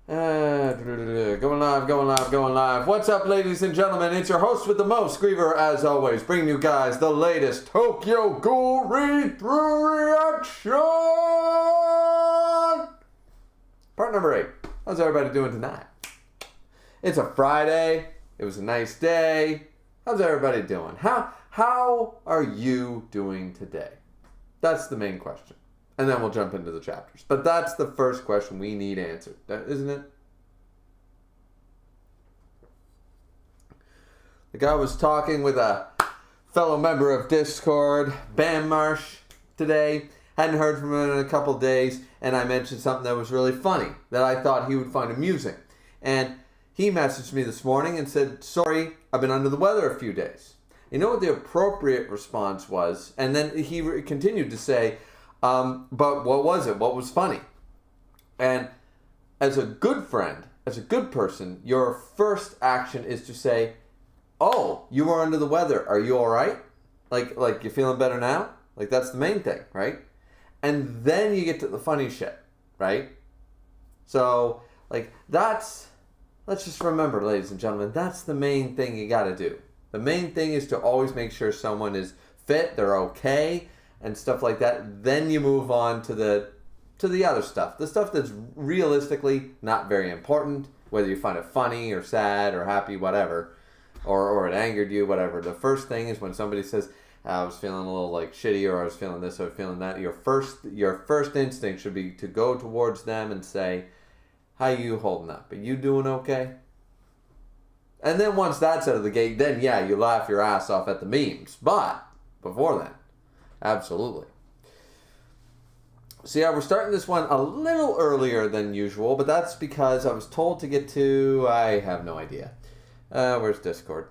Going live. What's up, ladies and gentlemen? It's your host with the most, Griever, as always, bringing you guys the latest Tokyo Ghoul read-through reaction! Part number 8. How's everybody doing tonight? It's a Friday. It was a nice day. How's everybody doing? How are you doing today? That's the main question. And then we'll jump into the chapters. But that's the first question we need answered, isn't it? Like I was talking with a fellow member of Discord, Bam Marsh, today. Hadn't heard from him in a couple days. And I mentioned something that was really funny that I thought he would find amusing. And he messaged me this morning and said, sorry, I've been under the weather a few days. You know what the appropriate response was? And then he continued to say, but what was it? What was funny? And as a good friend, as a good person, your first action is to say, oh, you were under the weather. Are you all right? Like you feeling better now? Like that's the main thing, right? And then you get to the funny shit, right? So like let's just remember, ladies and gentlemen, that's the main thing you got to do. The main thing is to always make sure someone is fit, they're okay, and stuff like that. Then you move on to the other stuff. The stuff that's realistically not very important, whether you find it funny or sad or happy, whatever, or it angered you, whatever. The first thing is when somebody says, I was feeling a little like shitty, or I was feeling this, or feeling that, your first instinct should be to go towards them and say, how you holding up? Are you doing okay? And then once that's out of the gate, then yeah, you laugh your ass off at the memes. But before then, absolutely. So yeah, we're starting this one a little earlier than usual, but that's because I was told to get to, I have no idea. Where's Discord?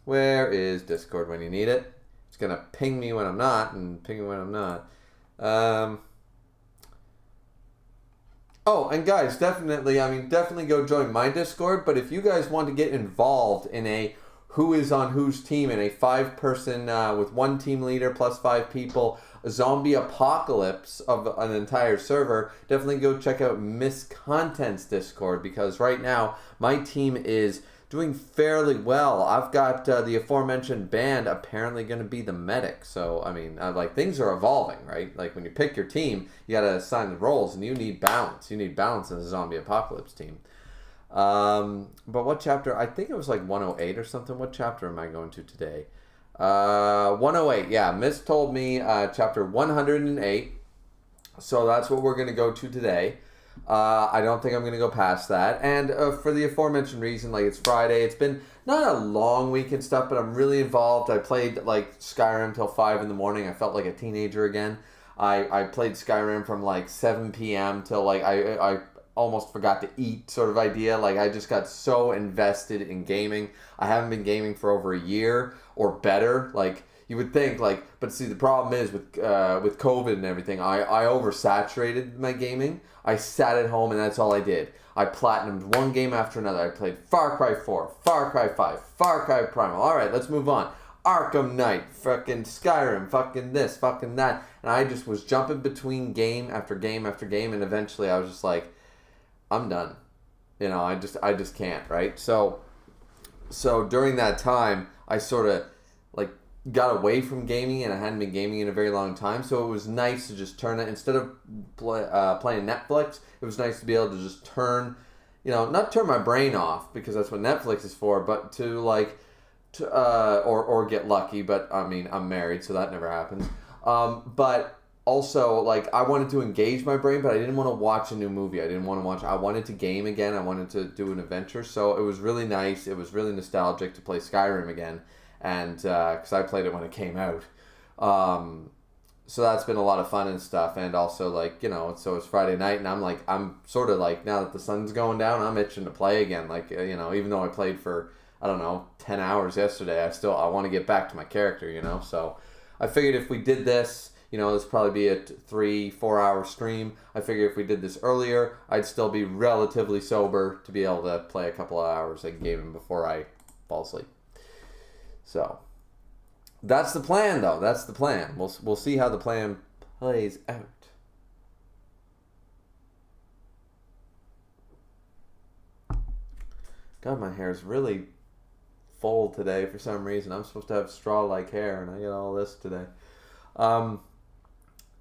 Where is Discord when you need it? It's going to ping me when I'm not, and ping me when I'm not. Oh, and guys, definitely go join my Discord, but if you guys want to get involved in a who is on whose team in a 5-person with 1 team leader plus 5 people, a zombie apocalypse of an entire server, definitely go check out Miss Content's Discord, because right now my team is doing fairly well. I've got the aforementioned band apparently going to be the medic. So, things are evolving, right? Like, when you pick your team, you got to assign the roles, and you need balance. You need balance in a zombie apocalypse team. But what chapter? I think it was like 108 or something. What chapter am I going to today? 108, yeah. Miss told me chapter 108. So that's what we're going to go to today. I don't think I'm going to go past that. And for the aforementioned reason, like it's Friday, it's been not a long week and stuff, but I'm really involved. I played like Skyrim till 5 in the morning. I felt like a teenager again. I played Skyrim from like 7 p.m. till like I almost forgot to eat sort of idea. Like I just got so invested in gaming. I haven't been gaming for over a year or better. Like you would think, like, but see, the problem is with COVID and everything, I oversaturated my gaming. I sat at home and that's all I did. I platinumed one game after another. I played Far Cry 4, Far Cry 5, Far Cry Primal. All right, let's move on. Arkham Knight, fucking Skyrim, fucking this, fucking that. And I just was jumping between game after game after game, and eventually I was just like, I'm done. You know, I just can't, right? So during that time, I sort of like got away from gaming, and I hadn't been gaming in a very long time. So it was nice to just turn it, instead of playing Netflix, it was nice to be able to just turn, not turn my brain off, because that's what Netflix is for, but to like, or get lucky. But I mean, I'm married, so that never happens. But also, like, I wanted to engage my brain, but I didn't want to watch a new movie. I wanted to game again. I wanted to do an adventure. So it was really nice. It was really nostalgic to play Skyrim again. And, because I played it when it came out. So that's been a lot of fun and stuff. And also, like, so it's Friday night, and I'm sort of like, now that the sun's going down, I'm itching to play again. Like, even though I played for, 10 hours yesterday, I want to get back to my character, So I figured if we did this, this probably be a 3-4 hour stream. I figured if we did this earlier, I'd still be relatively sober to be able to play a couple of hours of gaming before I fall asleep. So that's the plan, though. That's the plan. We'll see how the plan plays out. God, my hair is really full today for some reason. I'm supposed to have straw-like hair, and I get all this today.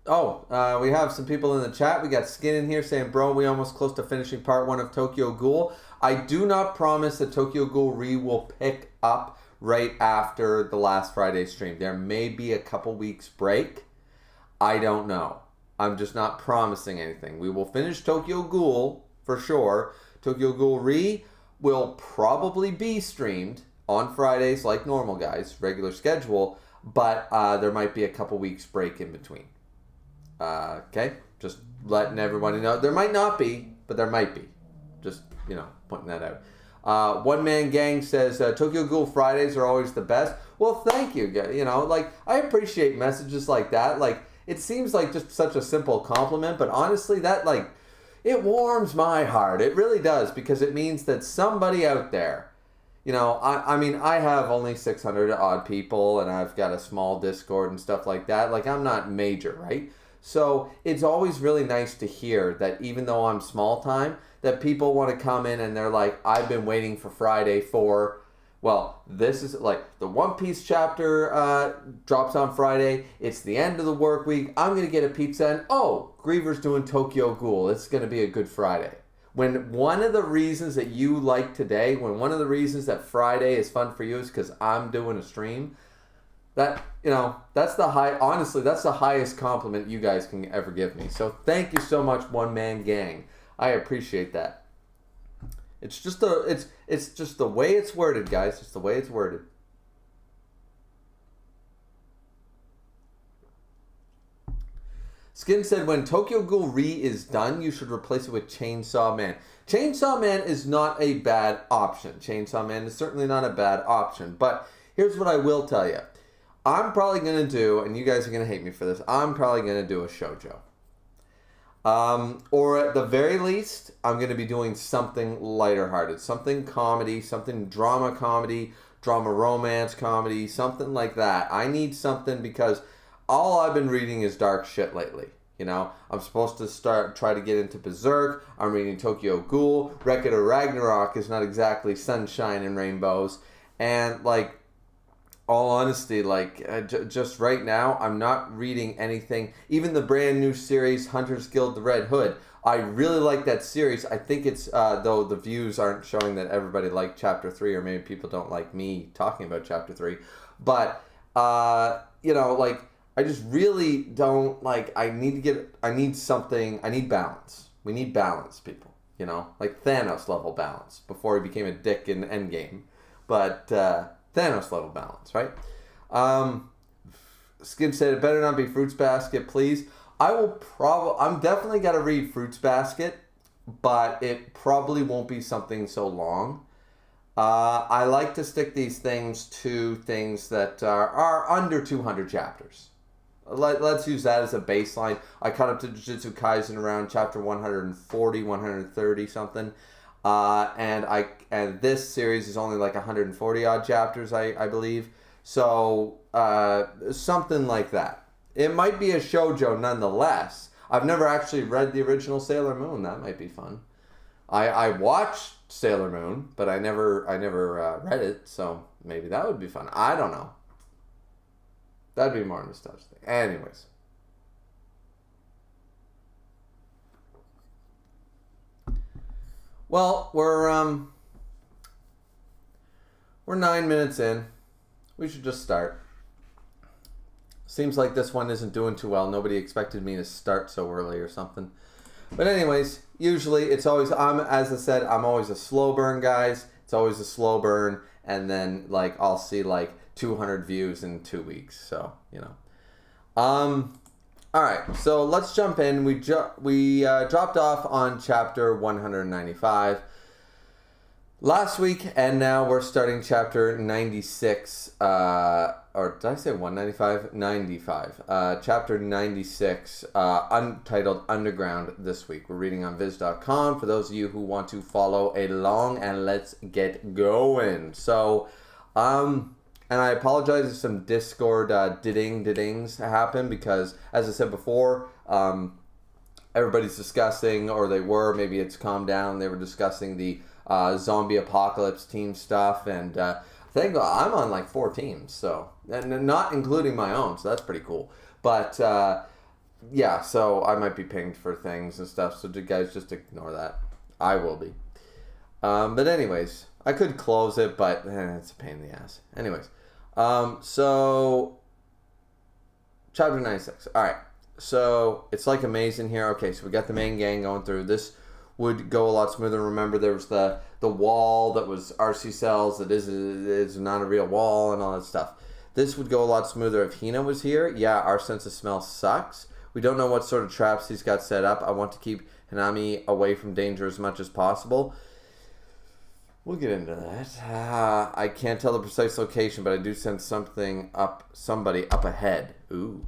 We have some people in the chat. We got Skin in here saying, bro, we almost close to finishing part 1 of Tokyo Ghoul. I do not promise that Tokyo Ghoul Re will pick up right after the last Friday stream. There may be a couple weeks break. I don't know. I'm just not promising anything. We will finish Tokyo Ghoul for sure. Tokyo Ghoul Re will probably be streamed on Fridays like normal, guys, regular schedule, but there might be a couple weeks break in between. Okay? Just letting everybody know. There might not be, but there might be. Just, pointing that out. One Man Gang says, Tokyo Ghoul Fridays are always the best. Well, thank you. I appreciate messages like that. It seems like just such a simple compliment, but honestly, that, it warms my heart. It really does, because it means that somebody out there, I have only 600 odd people, and I've got a small Discord and stuff like that. I'm not major, right? So it's always really nice to hear that even though I'm small time, that people want to come in and they're like, I've been waiting for Friday for, this is the One Piece chapter drops on Friday. It's the end of the work week. I'm going to get a pizza and, Griever's doing Tokyo Ghoul. It's going to be a good Friday. When one of the reasons that you like today, when one of the reasons that Friday is fun for you is because I'm doing a stream, that's the highest compliment you guys can ever give me. So thank you so much, One Man Gang. I appreciate that. It's just the way it's worded, guys. It's the way it's worded. Skin said, when Tokyo Ghoul Re is done, you should replace it with Chainsaw Man. Chainsaw Man is not a bad option. Chainsaw Man is certainly not a bad option. But here's what I will tell you. I'm probably going to do, and you guys are going to hate me for this, I'm probably going to do a shoujo. Or at the very least, I'm going to be doing something lighter hearted. Something comedy, something drama comedy, drama romance comedy, something like that. I need something because all I've been reading is dark shit lately. I'm supposed to try to get into Berserk. I'm reading Tokyo Ghoul. Record of Ragnarok is not exactly sunshine and rainbows. And all honesty, just right now, I'm not reading anything. Even the brand new series, Hunter's Guild, The Red Hood. I really like that series. I think it's, though the views aren't showing that everybody liked Chapter 3, or maybe people don't like me talking about Chapter 3. But, I just really don't, I need something, I need balance. We need balance, people, Thanos level balance before he became a dick in Endgame. But, Thanos level balance, right? Skin said, it better not be Fruits Basket, please. I'm definitely got to read Fruits Basket, but it probably won't be something so long. I like to stick these things to things that are under 200 chapters. Let's use that as a baseline. I caught up to Jujutsu Kaisen around chapter 140, 130 something. And this series is only 140 odd chapters, I believe. So, something like that. It might be a shoujo nonetheless. I've never actually read the original Sailor Moon. That might be fun. I watched Sailor Moon, but I never read it, so maybe that would be fun. I don't know. That'd be more nostalgic thing. Anyways. Well, we're 9 minutes in. We should just start. Seems like this one isn't doing too well. Nobody expected me to start so early or something. But anyways, usually it's always, as I said, I'm always a slow burn, guys. It's always a slow burn, and then I'll see 200 views in 2 weeks. So, all right, so let's jump in. We dropped off on chapter 195 last week, and now we're starting chapter 96. Or did I say 195? 95. Chapter 96, untitled Underground this week. We're reading on viz.com for those of you who want to follow along, and let's get going. So, and I apologize if some Discord dings happen because, as I said before, everybody's discussing, or they were, maybe it's calmed down, they were discussing the zombie apocalypse team stuff, and I think I'm on like 4 teams, so, and not including my own, so that's pretty cool. But yeah, so I might be pinged for things and stuff, so you guys just ignore that. I will be. But anyways, I could close it, but it's a pain in the ass. Anyways, so chapter 96. All right. So it's like amazing here. Okay, so we got the main gang going through. This would go a lot smoother. Remember, there was the wall that was RC cells that is not a real wall and all that stuff. This would go a lot smoother if Hina was here. Yeah, our sense of smell sucks. We don't know what sort of traps he's got set up. I want to keep Hanami away from danger as much as possible. We'll get into that. I can't tell the precise location, but I do sense somebody up ahead. Ooh.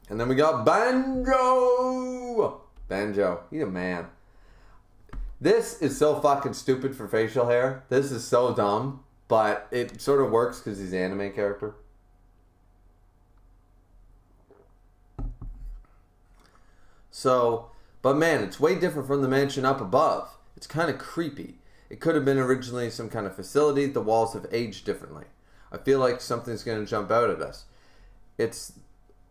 And then we got Banjo! Banjo, he's a man. This is so fucking stupid for facial hair. This is so dumb, but it sort of works because he's an anime character. So, but man, it's way different from the mansion up above. It's kind of creepy. It could have been originally some kind of facility. The walls have aged differently. I feel like something's going to jump out at us. It's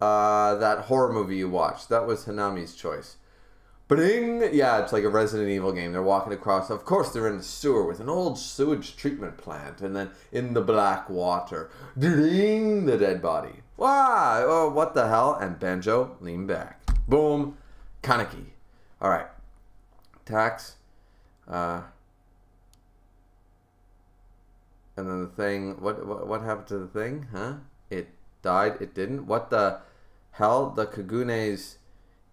that horror movie you watched. That was Hanami's choice. Bing! Yeah, it's like a Resident Evil game. They're walking across. Of course, they're in the sewer with an old sewage treatment plant. And then in the black water. Ding! The dead body. Wow! Oh, what the hell? And Banjo, lean back. Boom! Kaneki. Alright. Attacks. And then the thing, what happened to the thing? Huh? It died. It didn't. What the hell? The Kagune's,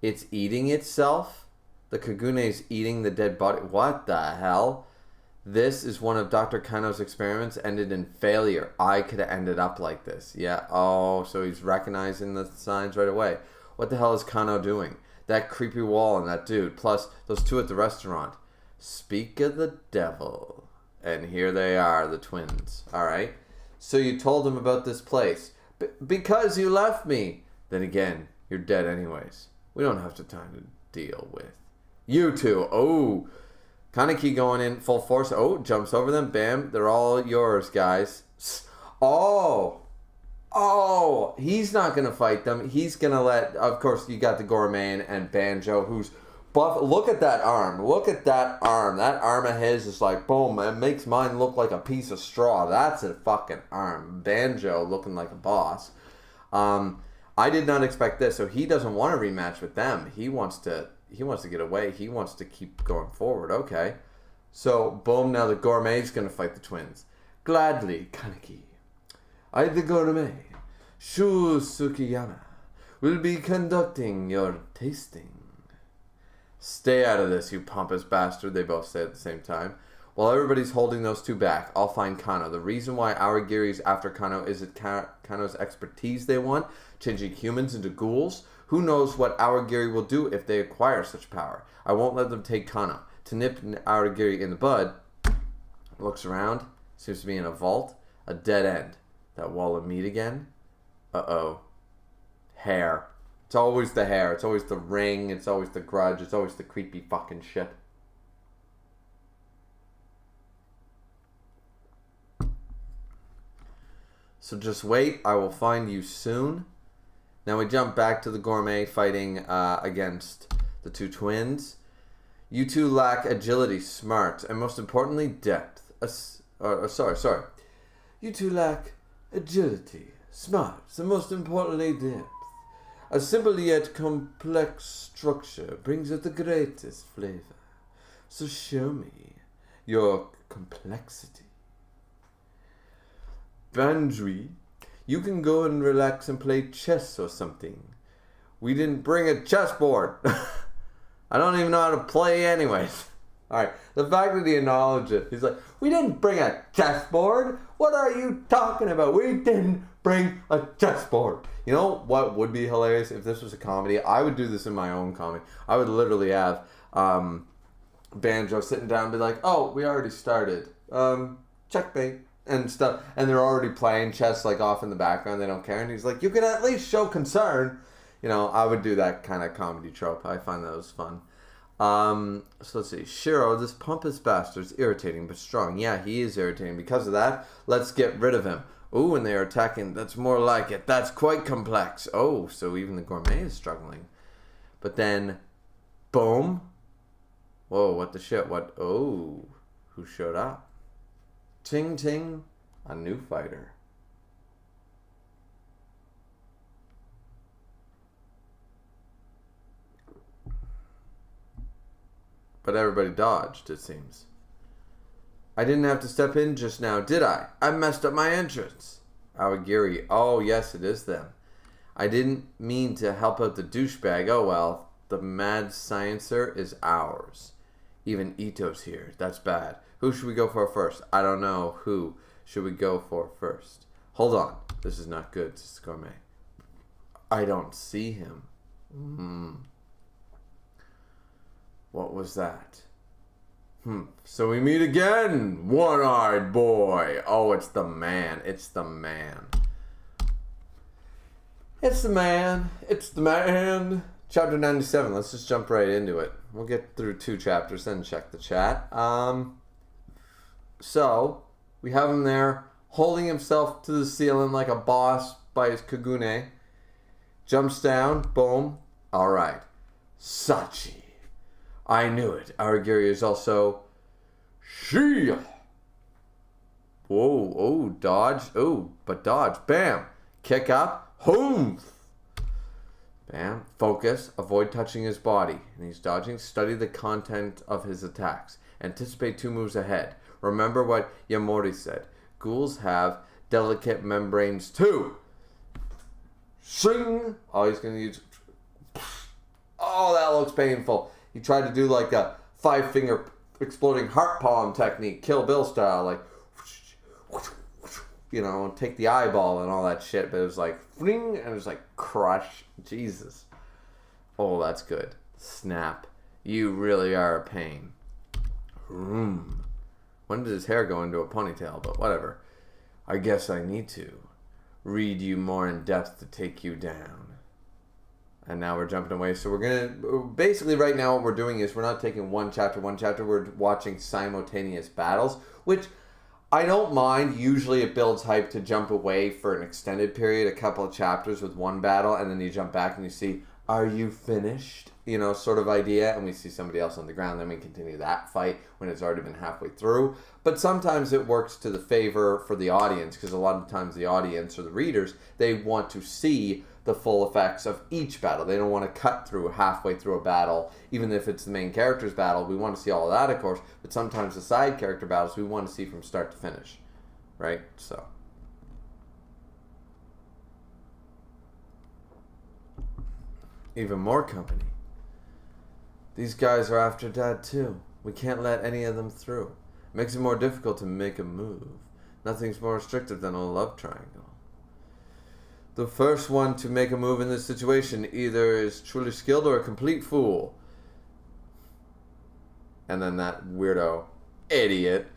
it's eating itself? The Kagune's eating the dead body. What the hell? This is one of Dr. Kano's experiments ended in failure. I could have ended up like this. Yeah. Oh, so he's recognizing the signs right away. What the hell is Kano doing? That creepy wall and that dude. Plus, those 2 at the restaurant. Speak of the devil. And here they are, the twins. Alright? So you told them about this place. Because you left me. Then again, you're dead anyways. We don't have the time to deal with. You two. Oh. Kaneki going in full force. Oh, jumps over them. Bam. They're all yours, guys. Oh. Oh. He's not going to fight them. He's going to let... Of course, you got the Gourmet and Banjo, who's... buff. Look at that arm. Look at that arm. That arm of his is like, boom, it makes mine look like a piece of straw. That's a fucking arm. Banjo looking like a boss. I did not expect this, so he doesn't want to rematch with them. He wants to get away. He wants to keep going forward. Okay. So, boom, now the Gourmet's going to fight the twins. Gladly, Kaneki. I, the Gourmet, Shu Sukiyama, will be conducting your tasting. Stay out of this, you pompous bastard, they both say at the same time. While everybody's holding those 2 back, I'll find Kano. The reason why Awagiri's after Kano is it Kano's expertise they want, changing humans into ghouls. Who knows what Awagiri will do if they acquire such power. I won't let them take Kano. To nip Awagiri in the bud, looks around, seems to be in a vault, a dead end. That wall of meat again? Uh-oh. Hair. It's always the hair. It's always the ring. It's always the grudge. It's always the creepy fucking shit. So just wait. I will find you soon. Now we jump back to the Gourmet fighting against the 2 twins. You 2 lack agility, smart, and most importantly, depth. Sorry. You 2 lack agility, smart, and most importantly, depth. A simple yet complex structure brings out the greatest flavor. So show me your complexity. Bandri, you can go and relax and play chess or something. We didn't bring a chessboard. I don't even know how to play anyways. Alright, the fact that he acknowledged it, he's like, we didn't bring a chessboard? What are you talking about? We didn't bring a chessboard. You know what would be hilarious if this was a comedy? I would do this in my own comedy. I would literally have Banjo sitting down and be like, oh, we already started. Checkmate. And stuff. And they're already playing chess like off in the background. They don't care. And he's like, you can at least show concern. I would do that kind of comedy trope. I find that was fun. So let's see. Shiro, this pompous bastard's irritating but strong. Yeah, he is irritating. Because of that, let's get rid of him. Ooh, and they are attacking. That's more like it. That's quite complex. Oh, so even the gourmet is struggling. But then, boom. Whoa, what the shit? What? Oh, who showed up? Ting ting, a new fighter. But everybody dodged, it seems. I didn't have to step in just now, did I? I messed up my entrance. Awagiri. Oh, yes, it is them. I didn't mean to help out the douchebag. Oh, well. The mad sciencer is ours. Even Ito's here. That's bad. Who should we go for first? I don't know. Who should we go for first? Hold on. This is not good, says Gourmet. I don't see him. What was that? So we meet again, one-eyed boy. Oh, it's the man. It's the man. It's the man. It's the man. Chapter 97. Let's just jump right into it. We'll get through 2 chapters, then check the chat. So, we have him there, holding himself to the ceiling like a boss by his kagune. Jumps down. Boom. All right. Sachi. I knew it. Aragiri is also... She. Whoa, oh, dodge. Oh, but dodge. Bam. Kick up. Hoom. Bam. Focus. Avoid touching his body. And he's dodging. Study the content of his attacks. Anticipate 2 moves ahead. Remember what Yamori said. Ghouls have delicate membranes too. Shing. Oh, he's going to use... Oh, that looks painful. He tried to do like a 5-finger exploding heart palm technique, Kill Bill style, like, take the eyeball and all that shit. But it was like, fling, and it was like, crush. Jesus. Oh, that's good. Snap. You really are a pain. When did his hair go into a ponytail? But whatever. I guess I need to read you more in depth to take you down. And now we're jumping away. So we're going to... Basically, right now, what we're doing is we're not taking one chapter. We're watching simultaneous battles, which I don't mind. Usually it builds hype to jump away for an extended period, a couple of chapters with one battle, and then you jump back and you see, are you finished? Sort of idea. And we see somebody else on the ground. Then we continue that fight when it's already been halfway through. But sometimes it works to the favor for the audience, because a lot of times the audience or the readers, they want to see the full effects of each battle. They don't want to cut through halfway through a battle, even if it's the main character's battle. We want to see all of that, of course, but sometimes the side character battles we want to see from start to finish, right? So, even more company. These guys are after Dad too. We can't let any of them through. Makes it more difficult to make a move. Nothing's more restrictive than a love triangle. The first one to make a move in this situation either is truly skilled or a complete fool. And then that weirdo idiot.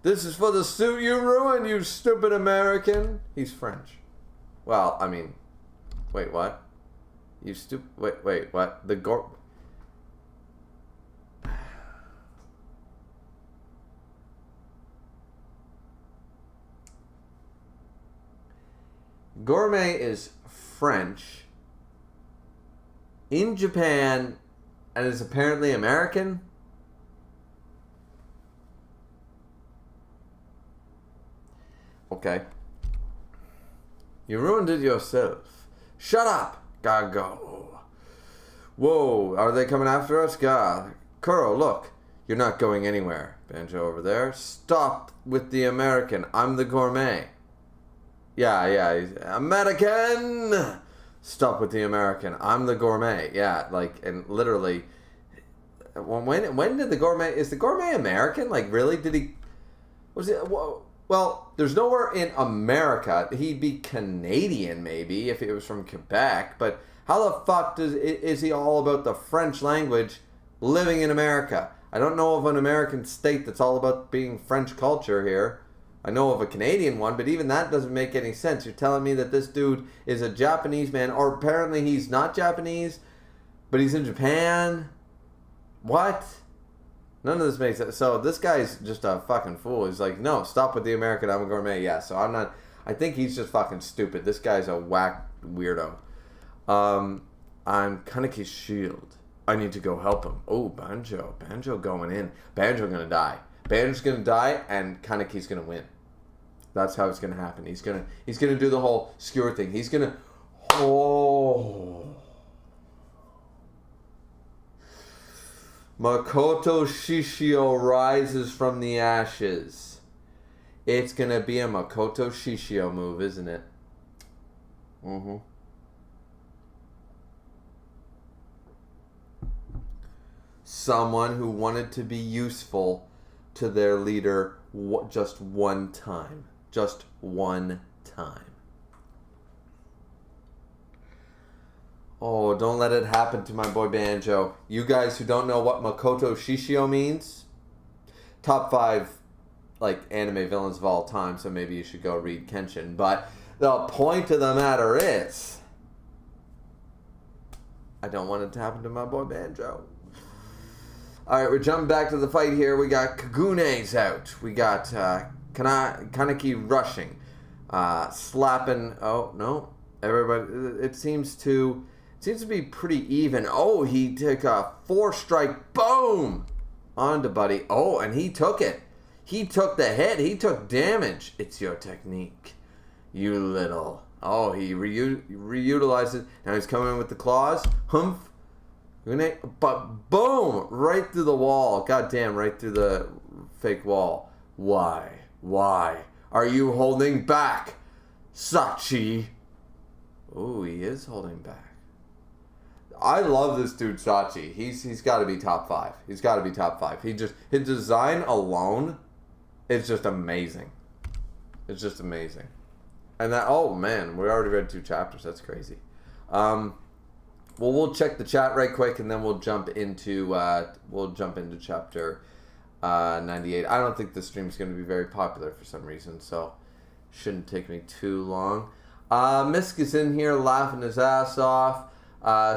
This is for the suit you ruined, you stupid American. He's French. Well, I mean, wait, what? You stupid... Wait, what? The Gourmet is French in Japan and is apparently American. Okay. You ruined it yourself. Shut up, Gago. Whoa, are they coming after us? God. Kuro, look. You're not going anywhere. Banjo over there. Stop with the American. I'm the Gourmet. Yeah, he's American. Stop with the American. I'm the Gourmet. Yeah, and literally, when did the Gourmet? Is the Gourmet American? Really? Did he? Was it? Well, there's nowhere in America. He'd be Canadian maybe if it was from Quebec. But how the fuck is he all about the French language living in America? I don't know of an American state that's all about being French culture here. I know of a Canadian one, but even that doesn't make any sense. You're telling me that this dude is a Japanese man, or apparently he's not Japanese, but he's in Japan? What? None of this makes sense. So this guy's just a fucking fool. He's like, no, stop with the American, I'm a gourmet. Yeah, so I'm not... I think he's just fucking stupid. This guy's a whack weirdo. I'm Kaneki's shield. I need to go help him. Oh, Banjo. Banjo going in. Banjo gonna die. Banjo's gonna die, and Kaneki's gonna win. That's how it's gonna happen. He's gonna do the whole skewer thing. He's gonna... Oh... Makoto Shishio rises from the ashes. It's going to be a Makoto Shishio move, isn't it? Mm-hmm. Someone who wanted to be useful to their leader just one time. Just one time. Oh, don't let it happen to my boy Banjo. You guys who don't know what Makoto Shishio means, top 5 anime villains of all time, so maybe you should go read Kenshin. But the point of the matter is, I don't want it to happen to my boy Banjo. Alright, we're jumping back to the fight here. We got Kagune's out. We got Kaneki rushing. Slapping. Oh, no. Everybody, it seems to be pretty even. Oh, he took a 4-strike. Boom! Onto Buddy. Oh, and he took it. He took the hit. He took damage. It's your technique. You little... Oh, he reutilized it. Now he's coming in with the claws. Humph. But boom! Right through the wall. God damn, right through the fake wall. Why? Why are you holding back, Sachi? Oh, he is holding back. I love this dude, Sachi. He's got to be top 5. He's got to be top 5. His design alone is just amazing. It's just amazing. And that, oh man, we already read 2 chapters. That's crazy. Well, we'll check the chat right quick, and then we'll jump into chapter 98. I don't think this stream's going to be very popular for some reason, so shouldn't take me too long. Misk is in here laughing his ass off.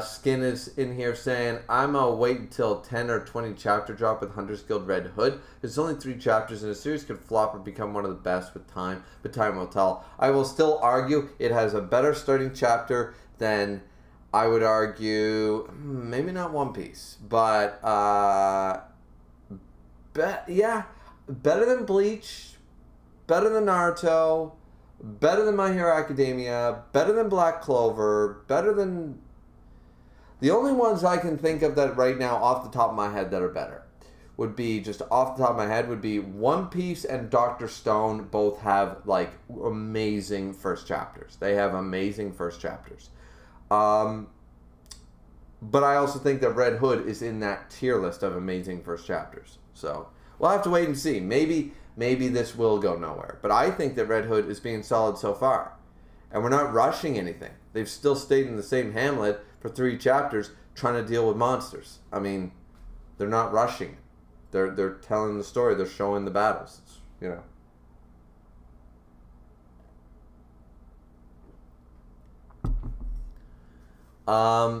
Skin is in here saying, I'm gonna wait until 10 or 20 chapter drop with Hunter's Guild Red Hood. There's only 3 chapters, and the series could flop or become one of the best with time, but time will tell. I will still argue it has a better starting chapter than, I would argue, maybe not One Piece, but better than Bleach, better than Naruto, better than My Hero Academia, better than Black Clover, better than... The only ones I can think of that right now off the top of my head that are better would be, just off the top of my head, would be One Piece and Dr. Stone. Both have amazing first chapters. They have amazing first chapters. But I also think that Red Hood is in that tier list of amazing first chapters. So we'll have to wait and see. Maybe this will go nowhere. But I think that Red Hood is being solid so far. And we're not rushing anything. They've still stayed in the same hamlet for 3 chapters trying to deal with monsters. I mean, they're not rushing. They're telling the story. They're showing the battles. It's,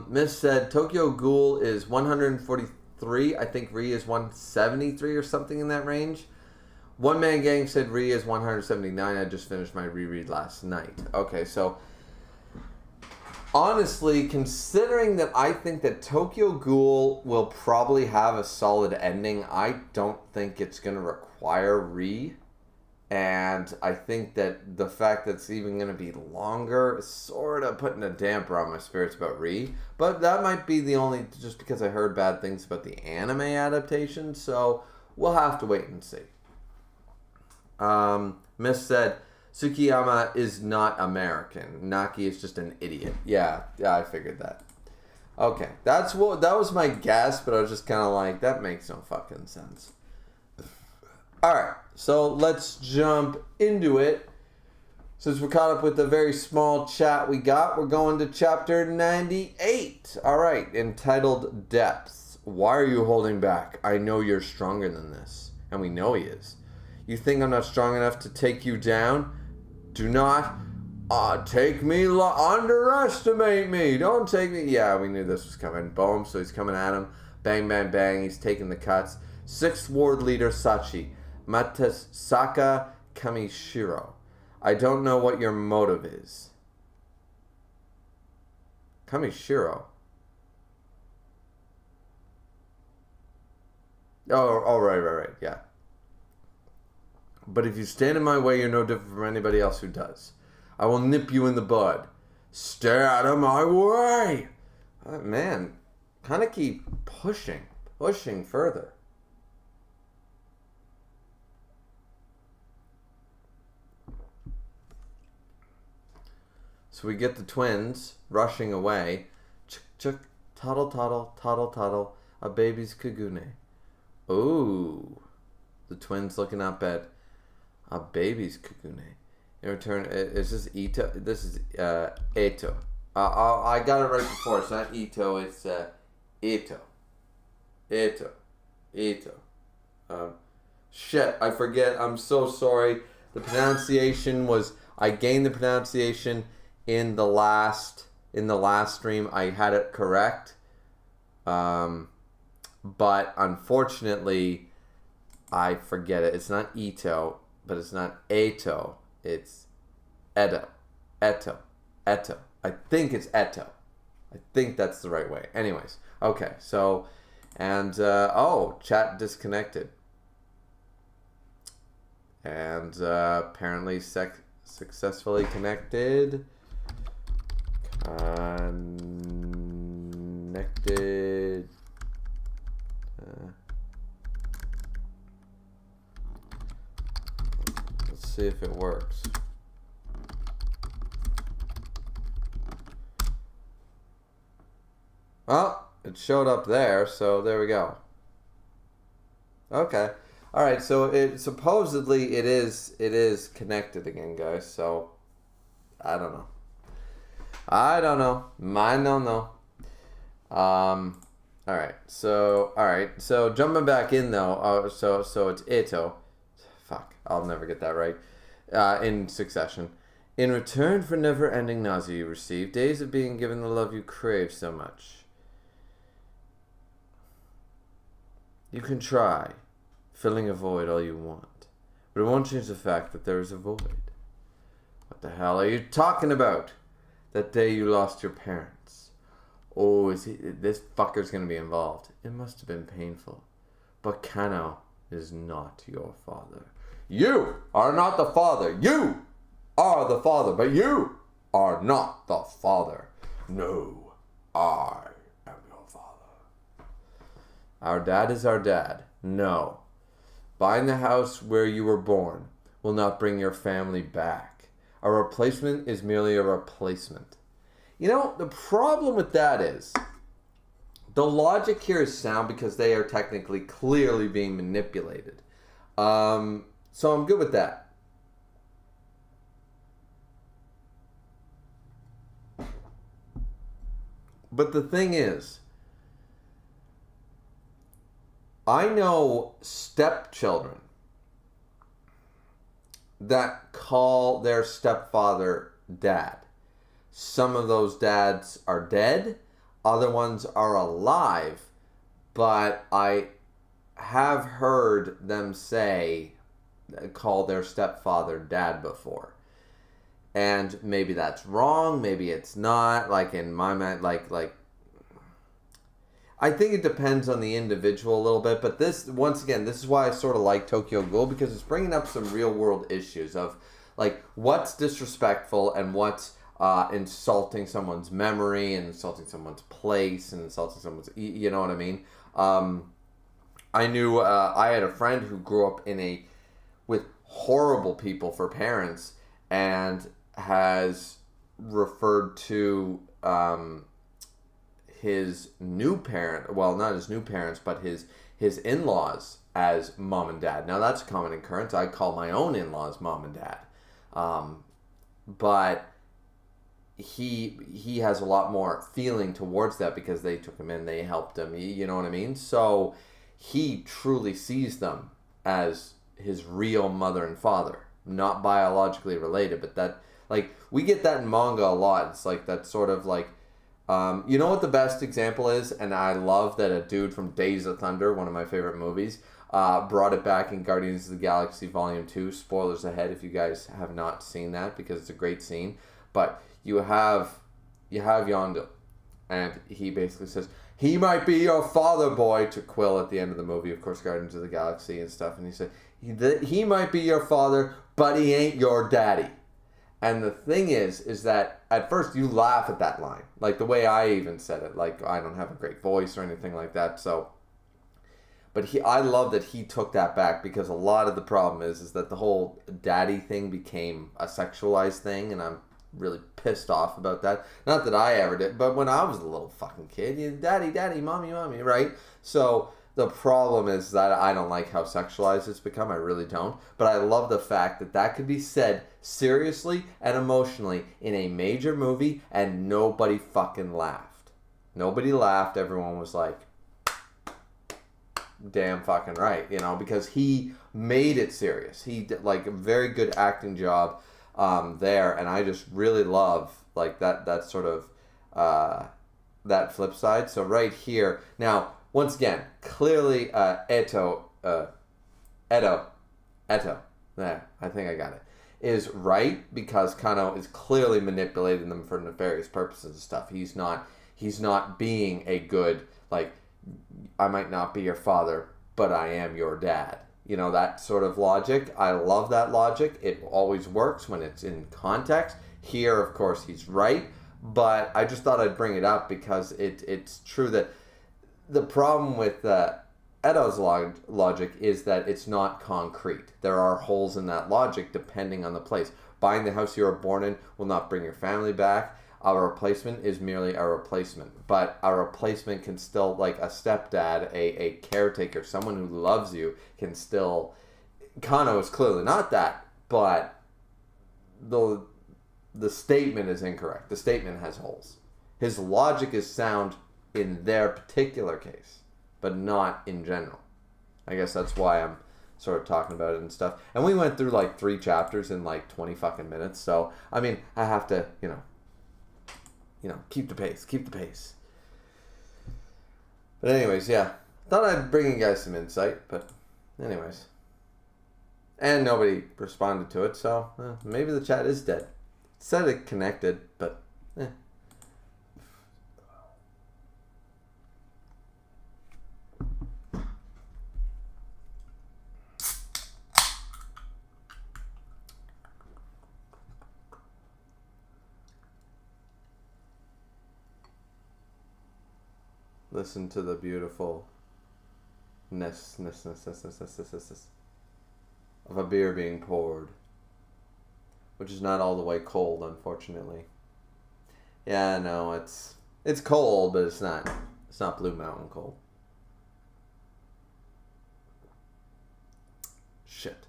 Miss said Tokyo Ghoul is 143. I think Ri is 173 or something in that range. One Man Gang said Ri is 179. I just finished my reread last night. Okay, so honestly, considering that I think that Tokyo Ghoul will probably have a solid ending, I don't think it's going to require Ri. And I think that the fact that it's even going to be longer is sort of putting a damper on my spirits about Ri. But that might be the only, just because I heard bad things about the anime adaptation. So we'll have to wait and see. Miss said, Tsukiyama is not American. Naki is just an idiot. Yeah, I figured that. Okay, that was my guess, but I was just kind of like, that makes no fucking sense. Alright, so let's jump into it. Since we're caught up with the very small chat we got, we're going to chapter 98. Alright, entitled Depths. Why are you holding back? I know you're stronger than this. And we know he is. You think I'm not strong enough to take you down? Do not underestimate me. Don't take me. Yeah, we knew this was coming. Boom. So he's coming at him. Bang, bang, bang. He's taking the cuts. 6th Ward Leader Sachi. Matasaka Kamishiro. I don't know what your motive is. Kamishiro. Oh, right, yeah. But if you stand in my way, you're no different from anybody else who does. I will nip you in the bud. Stay out of my way! Man, kind of keep pushing further. So we get the twins rushing away. Chuk chuk, toddle toddle, toddle toddle, a baby's kagune. Ooh, the twins looking up at a baby's kagune. In return, is this Ito? This is Eto. I got it right before. It's not Ito. It's Ito. Ito. Shit, I forget. I'm so sorry. The pronunciation was. I gained the pronunciation in the last stream. I had it correct. But unfortunately, I forget it. It's not Ito, but it's not Eto. It's Eto. I think it's Eto. I think that's the right way. Anyways, okay. So, and chat disconnected, and apparently successfully connected. Connected. Let's see if it works. Well, it showed up there, so there we go. Okay. All right, so it supposedly it is connected again, guys. So I don't know. Mine don't know. All right. So jumping back in though. So it's Ito. Fuck. I'll never get that right. In succession. In return for never-ending nausea you receive, days of being given the love you crave so much. You can try filling a void all you want, but it won't change the fact that there is a void. What the hell are you talking about? That day you lost your parents. Oh, this fucker's gonna be involved. It must have been painful. But Kano is not your father. You are not the father. You are the father, but you are not the father. No, I am your father. Our dad is our dad. No. Buying the house where you were born will not bring your family back. A replacement is merely a replacement. You know, the problem with that is the logic here is sound because they are technically clearly being manipulated. So I'm good with that. But the thing is, I know stepchildren that call their stepfather dad. Some of those dads are dead, other ones are alive, but I have heard them call their stepfather dad before. And maybe that's wrong, maybe it's not. Like in my mind, like I think it depends on the individual a little bit, but this, once again, this is why I sort of like Tokyo Ghoul, because it's bringing up some real world issues of like what's disrespectful and what's insulting someone's memory and insulting someone's place and insulting someone's, you know what I mean? I knew, I had a friend who grew up with horrible people for parents and has referred to, his new parent, well, not his new parents, but his in-laws as mom and dad. Now that's a common occurrence. I call my own in-laws mom and dad. But he has a lot more feeling towards that because they took him in, they helped him, you know what I mean? So he truly sees them as his real mother and father, not biologically related, but that, like, we get that in manga a lot. It's like that sort of like, you know what the best example is, and I love that a dude from Days of Thunder, one of my favorite movies, brought it back in Guardians of the Galaxy Volume 2. Spoilers ahead if you guys have not seen that, because it's a great scene. But you have Yondu, and he basically says, he might be your father, boy, to Quill at the end of the movie, of course, Guardians of the Galaxy and stuff. And he said, he might be your father, but he ain't your daddy. And the thing is that at first you laugh at that line. Like the way I even said it. Like, I don't have a great voice or anything like that. So, but I love that he took that back, because a lot of the problem is that the whole daddy thing became a sexualized thing. And I'm really pissed off about that. Not that I ever did, but when I was a little fucking kid, daddy, daddy, mommy, mommy, right? So the problem is that I don't like how sexualized it's become. I really don't. But I love the fact that that could be said seriously and emotionally in a major movie, and nobody fucking laughed. Nobody laughed. Everyone was like, damn fucking right, you know, because he made it serious. He did like a very good acting job there, and I just really love like that sort of that flip side. So right here now, once again, clearly Edo, there, I think I got it, is right, because Kano is clearly manipulating them for nefarious purposes and stuff. He's not being a good, like, I might not be your father, but I am your dad. You know, that sort of logic. I love that logic. It always works when it's in context. Here, of course, he's right, but I just thought I'd bring it up because it's true that the problem with Edo's logic is that it's not concrete. There are holes in that logic depending on the place. Buying the house you were born in will not bring your family back. Our replacement is merely a replacement. But a replacement can still, like a stepdad, a caretaker, someone who loves you, can still... Kano is clearly not that, but the statement is incorrect. The statement has holes. His logic is sound in their particular case, but not in general. I guess that's why I'm sort of talking about it and stuff. And we went through like 3 chapters in like 20 fucking minutes. So, I mean, I have to, you know, keep the pace. But anyways, yeah. Thought I'd bring you guys some insight, but anyways. And nobody responded to it, so maybe the chat is dead. It said it connected, but listen to the beautiful of a beer being poured, which is not all the way cold, unfortunately. Yeah, no, it's cold, but it's not Blue Mountain cold. Shit.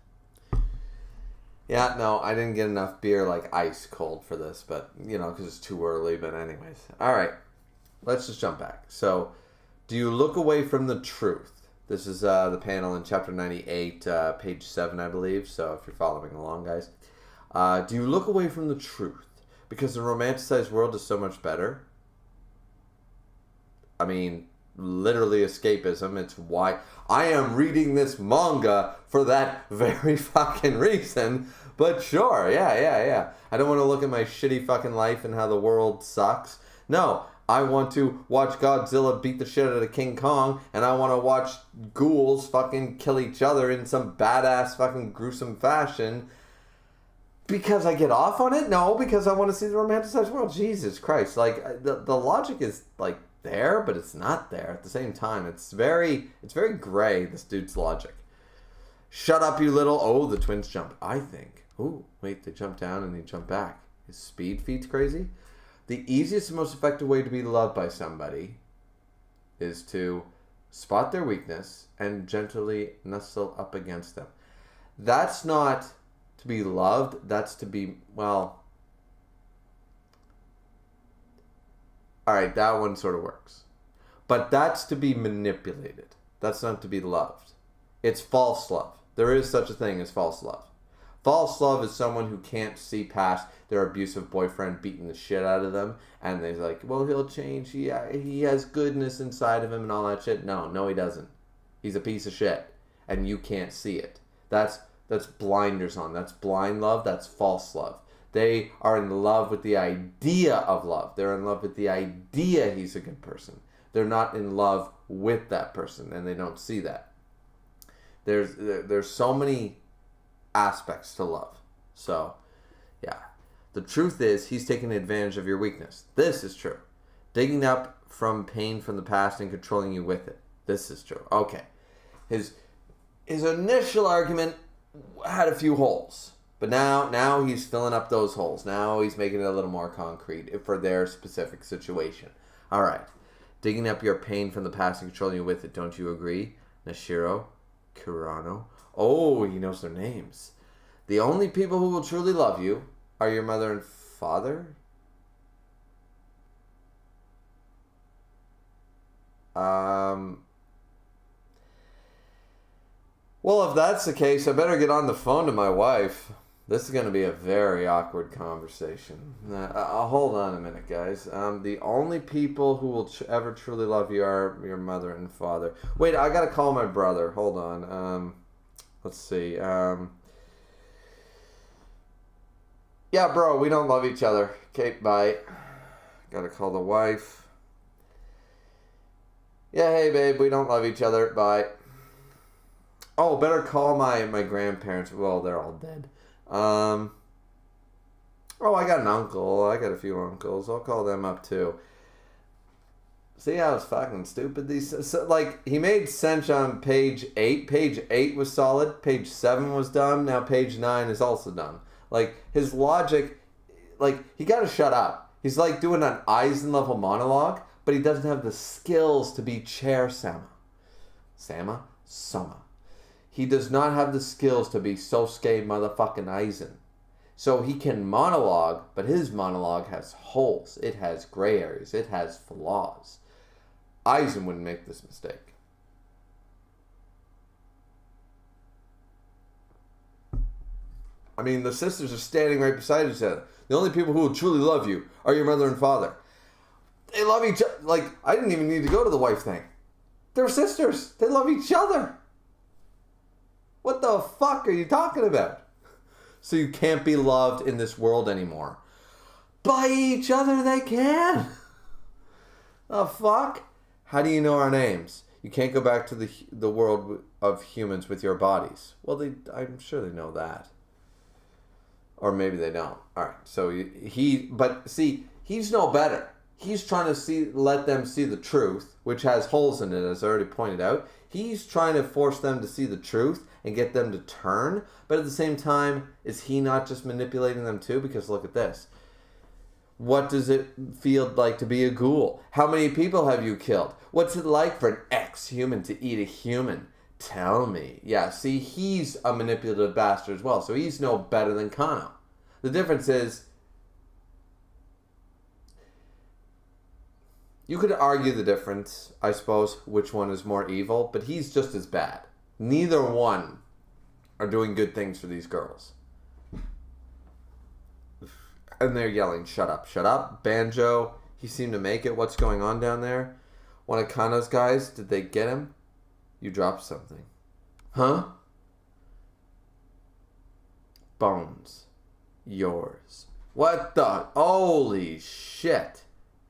Yeah, no, I didn't get enough beer like ice cold for this, but you know, because it's too early. But anyways, all right. Let's just jump back. So, do you look away from the truth? This is the panel in chapter 98, page 7, I believe. So, if you're following along, guys. Do you look away from the truth? Because the romanticized world is so much better. I mean, literally escapism. It's why I am reading this manga for that very fucking reason. But sure, yeah. I don't want to look at my shitty fucking life and how the world sucks. No. I want to watch Godzilla beat the shit out of King Kong, and I want to watch ghouls fucking kill each other in some badass fucking gruesome fashion. Because I get off on it? No, because I want to see the romanticized world. Jesus Christ. Like, the logic is, like, there, but it's not there at the same time. It's very gray, this dude's logic. Shut up, you little... Oh, the twins jump, I think. Ooh, wait, they jump down and they jump back. His speed feet's crazy. The easiest and most effective way to be loved by somebody is to spot their weakness and gently nestle up against them. That's not to be loved. That's to be, well... Alright, that one sort of works. But that's to be manipulated. That's not to be loved. It's false love. There is such a thing as false love. False love is someone who can't see past their abusive boyfriend beating the shit out of them, and they're like, well, he'll change. He has goodness inside of him and all that shit. No, he doesn't. He's a piece of shit, and you can't see it. That's blinders on. That's blind love. That's false love. They are in love with the idea of love. They're in love with the idea he's a good person. They're not in love with that person, and they don't see that. There's so many aspects to love. So, yeah. The truth is, he's taking advantage of your weakness. This is true. Digging up from pain from the past and controlling you with it. This is true. Okay. His initial argument had a few holes. But now he's filling up those holes. Now he's making it a little more concrete for their specific situation. All right. Digging up your pain from the past and controlling you with it. Don't you agree? Nashiro, Kurano. Oh, he knows their names. The only people who will truly love you are your mother and father? Well, if that's the case, I better get on the phone to my wife. This is going to be a very awkward conversation. Hold on a minute, guys. The only people who will ever truly love you are your mother and father. Wait, I got to call my brother. Hold on. Let's see. Yeah, bro, we don't love each other. Okay, bye. Got to call the wife. Yeah, hey, babe, we don't love each other. Bye. Oh, better call my grandparents. Well, they're all dead. Oh, I got an uncle. I got a few uncles. I'll call them up too. See how it's fucking stupid? He made sense on page 8. Page 8 was solid. Page 7 was dumb. Now page 9 is also dumb. His logic, he gotta shut up. He's doing an Eisen level monologue, but he doesn't have the skills to be Chair Sama. Sama. He does not have the skills to be Sosuke motherfucking Eisen. So he can monologue, but his monologue has holes. It has gray areas. It has flaws. Eisen wouldn't make this mistake. I mean, the sisters are standing right beside each other. The only people who will truly love you are your mother and father. They love each other. I didn't even need to go to the wife thing. They're sisters. They love each other. What the fuck are you talking about? So you can't be loved in this world anymore. By each other they can. The fuck? How do you know our names? You can't go back to the world of humans with your bodies. Well, I'm sure they know that. Or maybe they don't. Alright, so he's no better. He's trying to let them see the truth, which has holes in it, as I already pointed out. He's trying to force them to see the truth and get them to turn. But at the same time, is he not just manipulating them too? Because look at this. What does it feel like to be a ghoul? How many people have you killed? What's it like for an ex-human to eat a human? Tell me. Yeah, see, he's a manipulative bastard as well. So he's no better than Kano. The difference is, you could argue the difference, I suppose, which one is more evil, but he's just as bad. Neither one are doing good things for these girls. And they're yelling, shut up, shut up. Banjo, he seemed to make it. What's going on down there? One of Kano's guys, did they get him? You dropped something. Huh? Bones. Yours. What the? Holy shit.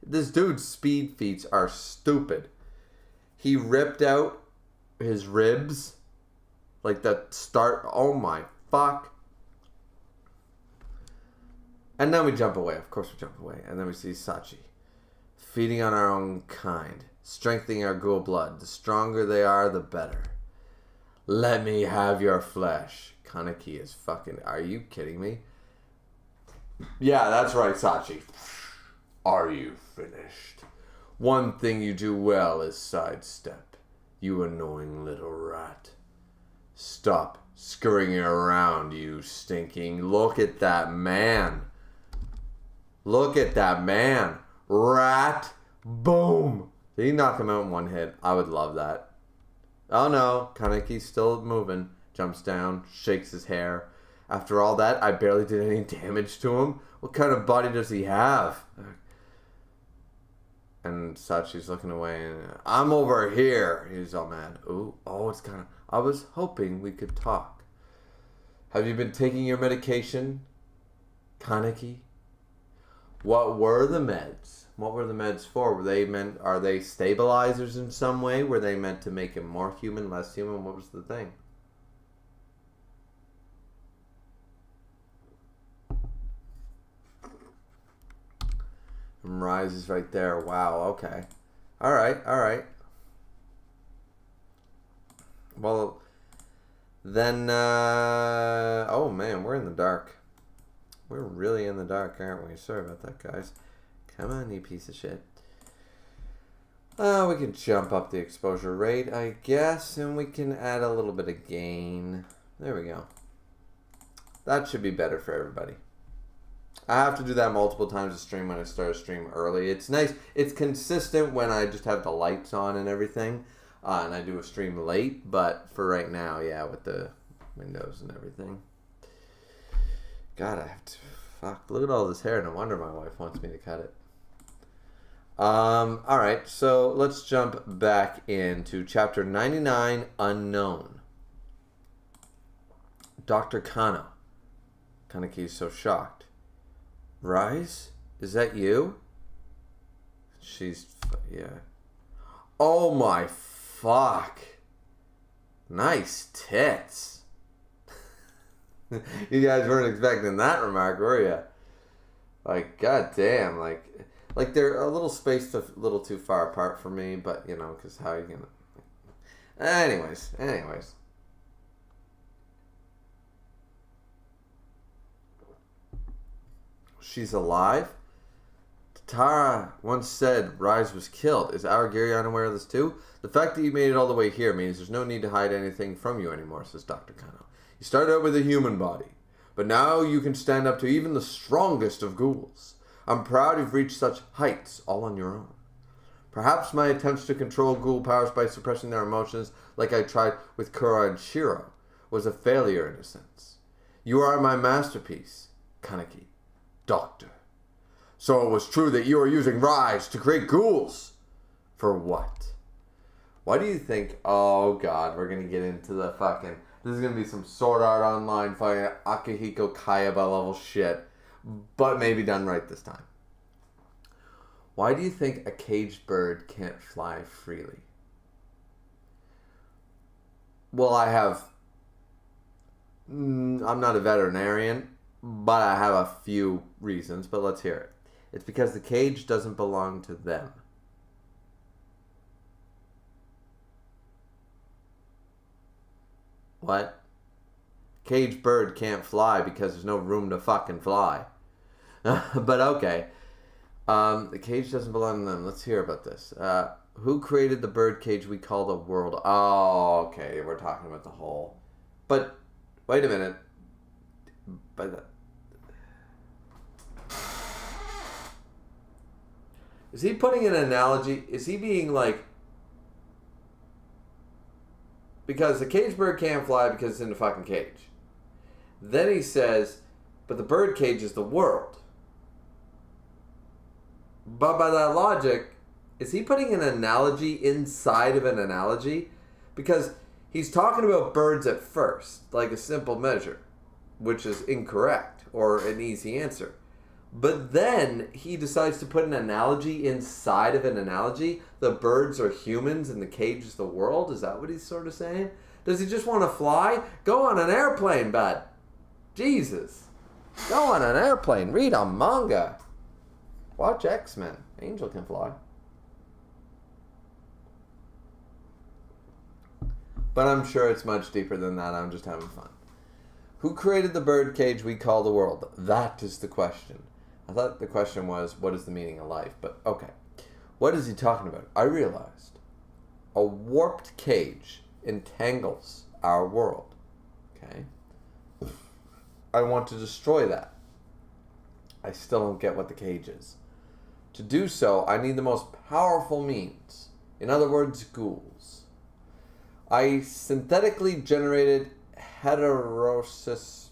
This dude's speed feats are stupid. He ripped out his ribs. Oh my fuck. And then we jump away. Of course we jump away. And then we see Sachi. Feeding on our own kind. Strengthening our ghoul blood. The stronger they are, the better. Let me have your flesh. Kaneki is fucking... Are you kidding me? Yeah, that's right, Sachi. Are you finished? One thing you do well is sidestep. You annoying little rat. Stop scurrying around, you stinking... Look at that man. Look at that man. Rat. Boom. Did he knock him out in one hit? I would love that. Oh no. Kaneki's still moving. Jumps down, shakes his hair. After all that, I barely did any damage to him. What kind of body does he have? And Sachi's looking away, and I'm over here. He's all mad. Oh, it's kind of... I was hoping we could talk. Have you been taking your medication, Kaneki? What were the meds? What were the meds for? Are they stabilizers in some way? Were they meant to make him more human, less human? What was the thing? And Rise is right there. Wow, okay. Alright. Well, then, oh man, we're in the dark. We're really in the dark, aren't we? Sorry about that, guys. Come on, you piece of shit. We can jump up the exposure rate, I guess, and we can add a little bit of gain. There we go. That should be better for everybody. I have to do that multiple times a stream when I start a stream early. It's nice. It's consistent when I just have the lights on and everything, and I do a stream late, but for right now, yeah, with the windows and everything. God, I have to... Fuck, look at all this hair. No wonder my wife wants me to cut it. Alright, so let's jump back into Chapter 99, Unknown. Dr. Kano. Kaneki's so shocked. Rise? Is that you? She's... yeah. Oh my fuck. Nice tits. You guys weren't expecting that remark, were you? Like, goddamn, like they're a little spaced a little too far apart for me, but you know, because how are you gonna? Anyways. She's alive? Tara once said Rise was killed. Is our Gary unaware of this too? The fact that you made it all the way here means there's no need to hide anything from you anymore, says Dr. Kano. You started out with a human body, but now you can stand up to even the strongest of ghouls. I'm proud you've reached such heights all on your own. Perhaps my attempts to control ghoul powers by suppressing their emotions, like I tried with Kura and Shiro, was a failure in a sense. You are my masterpiece, Kaneki, Doctor. So it was true that you are using Rise to create ghouls. For what? Why do you think... Oh, God, we're going to get into the fucking... This is going to be some Sword Art Online fucking Akihiko Kayaba level shit. But maybe done right this time. Why do you think a caged bird can't fly freely? Well, I'm not a veterinarian, but I have a few reasons, but let's hear it. It's because the cage doesn't belong to them. What? Caged bird can't fly because there's no room to fucking fly. But okay. The cage doesn't belong to them. Let's hear about this. Who created the bird cage we call the world? Oh, okay. We're talking about the whole. But, wait a minute. Is he putting an analogy? Is he being like... Because the caged bird can't fly because it's in the fucking cage. Then he says, but the bird cage is the world. But by that logic, is he putting an analogy inside of an analogy? Because he's talking about birds at first, like a simple measure, which is incorrect, or an easy answer. But then he decides to put an analogy inside of an analogy. The birds are humans and the cage is the world. Is that what he's sort of saying? Does he just want to fly? Go on an airplane, bud. Jesus. Go on an airplane. Read a manga. Watch X-Men. Angel can fly. But I'm sure it's much deeper than that. I'm just having fun. Who created the bird cage we call the world? That is the question. I thought the question was, what is the meaning of life? But okay. What is he talking about? I realized. A warped cage entangles our world. Okay? I want to destroy that. I still don't get what the cage is. To do so, I need the most powerful means. In other words, ghouls. I synthetically generated heterosis,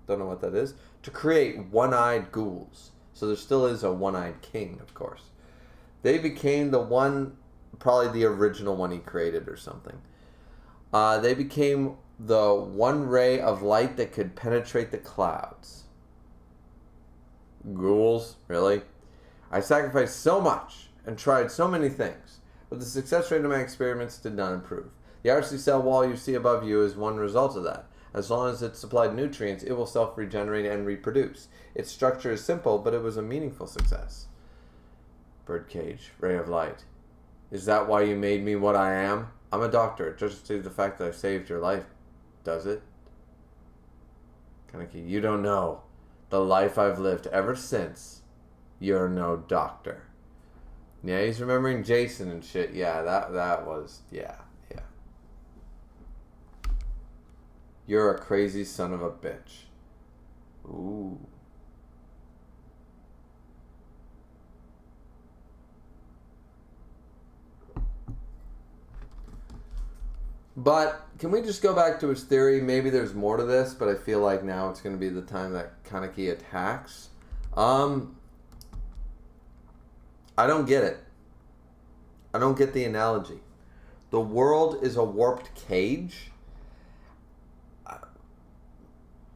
don't know what that is, to create one-eyed ghouls. So there still is a one-eyed king, of course. They became the one, probably the original one he created or something. They became the one ray of light that could penetrate the clouds. Ghouls? Really? I sacrificed so much and tried so many things, but the success rate of my experiments did not improve. The RC cell wall you see above you is one result of that. As long as it's supplied nutrients, it will self-regenerate and reproduce. Its structure is simple, but it was a meaningful success. Birdcage, ray of light. Is that why you made me what I am? I'm a doctor. Just to the fact that I saved your life, does it? Kaneki, you don't know. The life I've lived ever since. You're no doctor. Yeah, he's remembering Jason and shit. Yeah, that was, yeah. You're a crazy son of a bitch. Ooh. But can we just go back to his theory? Maybe there's more to this, but I feel like now it's going to be the time that Kaneki attacks. I don't get it. I don't get the analogy. The world is a warped cage.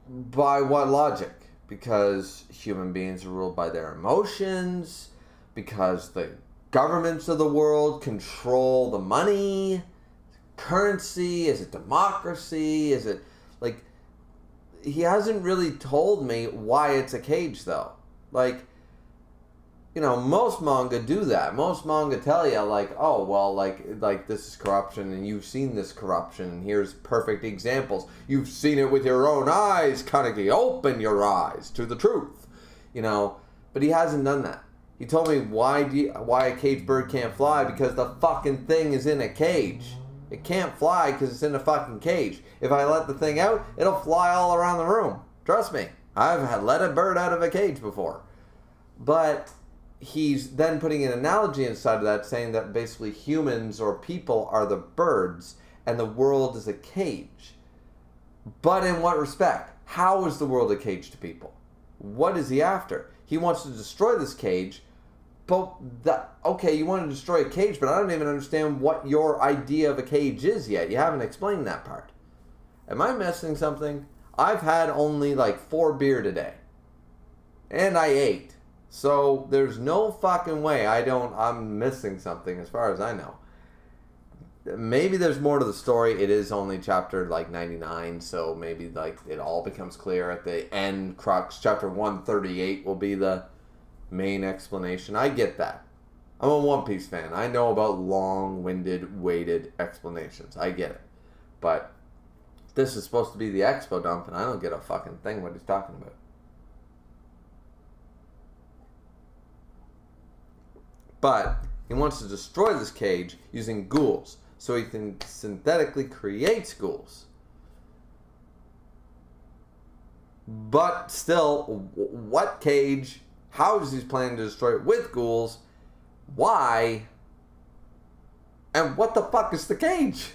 By what logic? Because human beings are ruled by their emotions, because the governments of the world control the money, currency, is it democracy, is it, like, he hasn't really told me why it's a cage, though. Like, you know, most manga do that. Most manga tell you, like, oh, well, like this is corruption, and you've seen this corruption, and here's perfect examples. You've seen it with your own eyes, Kaneki. Open your eyes to the truth. You know, but he hasn't done that. He told me why a caged bird can't fly, because the fucking thing is in a cage. It can't fly because it's in a fucking cage. If I let the thing out, it'll fly all around the room. Trust me. I've let a bird out of a cage before. But he's then putting an analogy inside of that, saying that basically humans or people are the birds and the world is a cage. But in what respect? How is the world a cage to people? What is he after? He wants to destroy this cage, but okay, you want to destroy a cage, but I don't even understand what your idea of a cage is yet. You haven't explained that part. Am I missing something? I've had only like 4 beer today. And I ate. So there's no fucking way I'm missing something as far as I know. Maybe there's more to the story. It is only chapter like 99, so maybe like it all becomes clear at the end crux. Chapter 138 will be the main explanation. I get that. I'm a One Piece fan. I know about long-winded, weighted explanations. I get it. But this is supposed to be the expo dump, and I don't get a fucking thing what he's talking about. But he wants to destroy this cage using ghouls, so he can synthetically create ghouls. But still, what cage? How is he planning to destroy it with ghouls? Why? And what the fuck is the cage?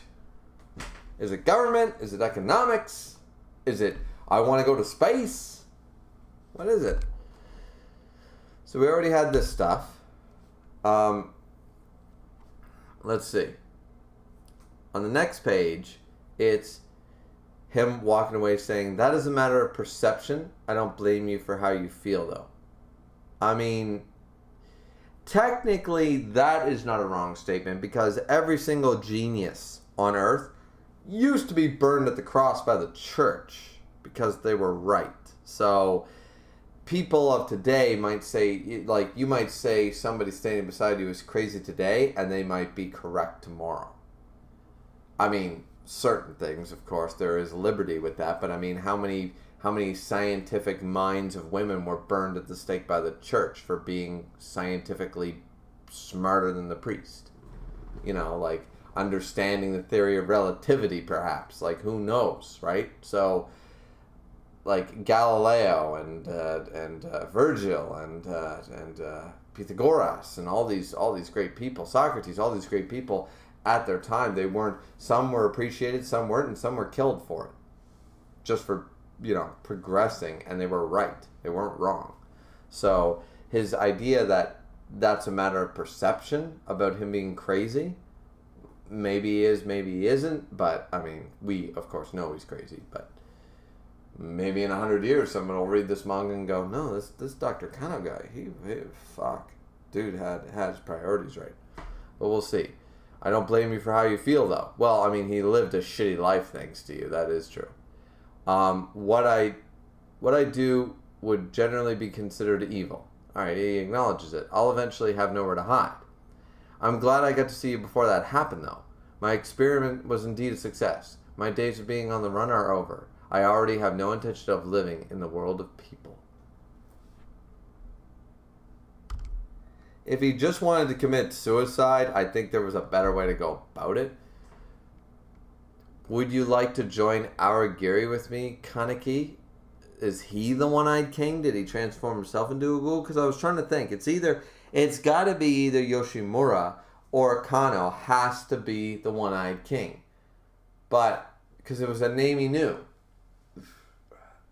Is it government? Is it economics? Is it, I want to go to space? What is it? So we already had this stuff. Let's see. On the next page, it's him walking away saying, that is a matter of perception. I don't blame you for how you feel, though. I mean, technically, that is not a wrong statement, because every single genius on Earth used to be burned at the cross by the church because they were right. So people of today might say, like, you might say somebody standing beside you is crazy today, and they might be correct tomorrow. I mean, certain things, of course, there is liberty with that, but I mean, how many scientific minds of women were burned at the stake by the church for being scientifically smarter than the priest? You know, like, understanding the theory of relativity, perhaps. Like, who knows, right? So, like Galileo and Virgil and Pythagoras and all these great people, Socrates, all these great people, at their time, they weren't. Some were appreciated, some weren't, and some were killed for it, just for progressing, and they were right. They weren't wrong. So his idea that that's a matter of perception about him being crazy, maybe he is, maybe he isn't. But I mean, we of course know he's crazy. But maybe in 100 years, someone will read this manga and go, "No, this Dr. Kano guy, he fuck, dude had his priorities right." But we'll see. I don't blame you for how you feel, though. Well, I mean, he lived a shitty life thanks to you. That is true. What I do would generally be considered evil. All right, he acknowledges it. I'll eventually have nowhere to hide. I'm glad I got to see you before that happened, though. My experiment was indeed a success. My days of being on the run are over. I already have no intention of living in the world of people. If he just wanted to commit suicide, I think there was a better way to go about it. Would you like to join Aragiri with me, Kaneki? Is he the one-eyed king? Did he transform himself into a ghoul? Because I was trying to think. It's got to be either Yoshimura or Kano has to be the one-eyed king. But, because it was a name he knew.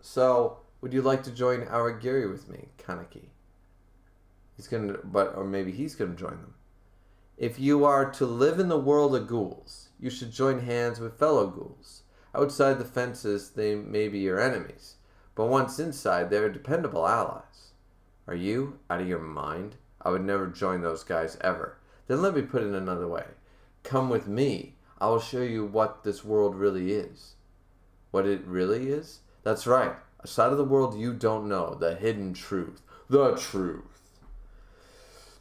So, would you like to join Aragiri with me, Kaneki? Or maybe he's gonna join them. If you are to live in the world of ghouls, you should join hands with fellow ghouls. Outside the fences, they may be your enemies, but once inside, they are dependable allies. Are you out of your mind? I would never join those guys ever. Then let me put it another way. Come with me. I will show you what this world really is. What it really is? That's right. A side of the world you don't know. The hidden truth. The truth.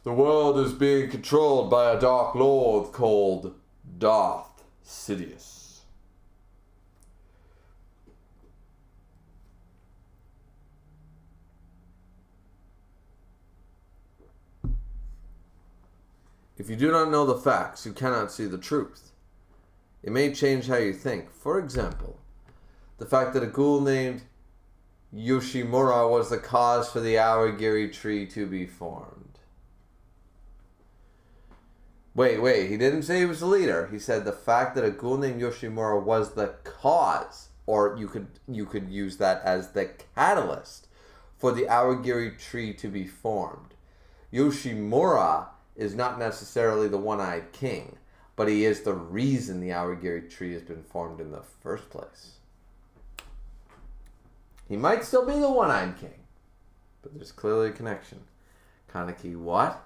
The world is being controlled by a dark lord called Darth Sidious. If you do not know the facts, you cannot see the truth. It may change how you think. For example, the fact that a ghoul named Yoshimura was the cause for the Aragiri tree to be formed. Wait, he didn't say he was the leader. He said the fact that a ghoul named Yoshimura was the cause, or you could use that as the catalyst for the Aragiri tree to be formed. Yoshimura is not necessarily the one-eyed king, but he is the reason the Aragiri tree has been formed in the first place. He might still be the one-eyed king, but there's clearly a connection. Kaneki, what?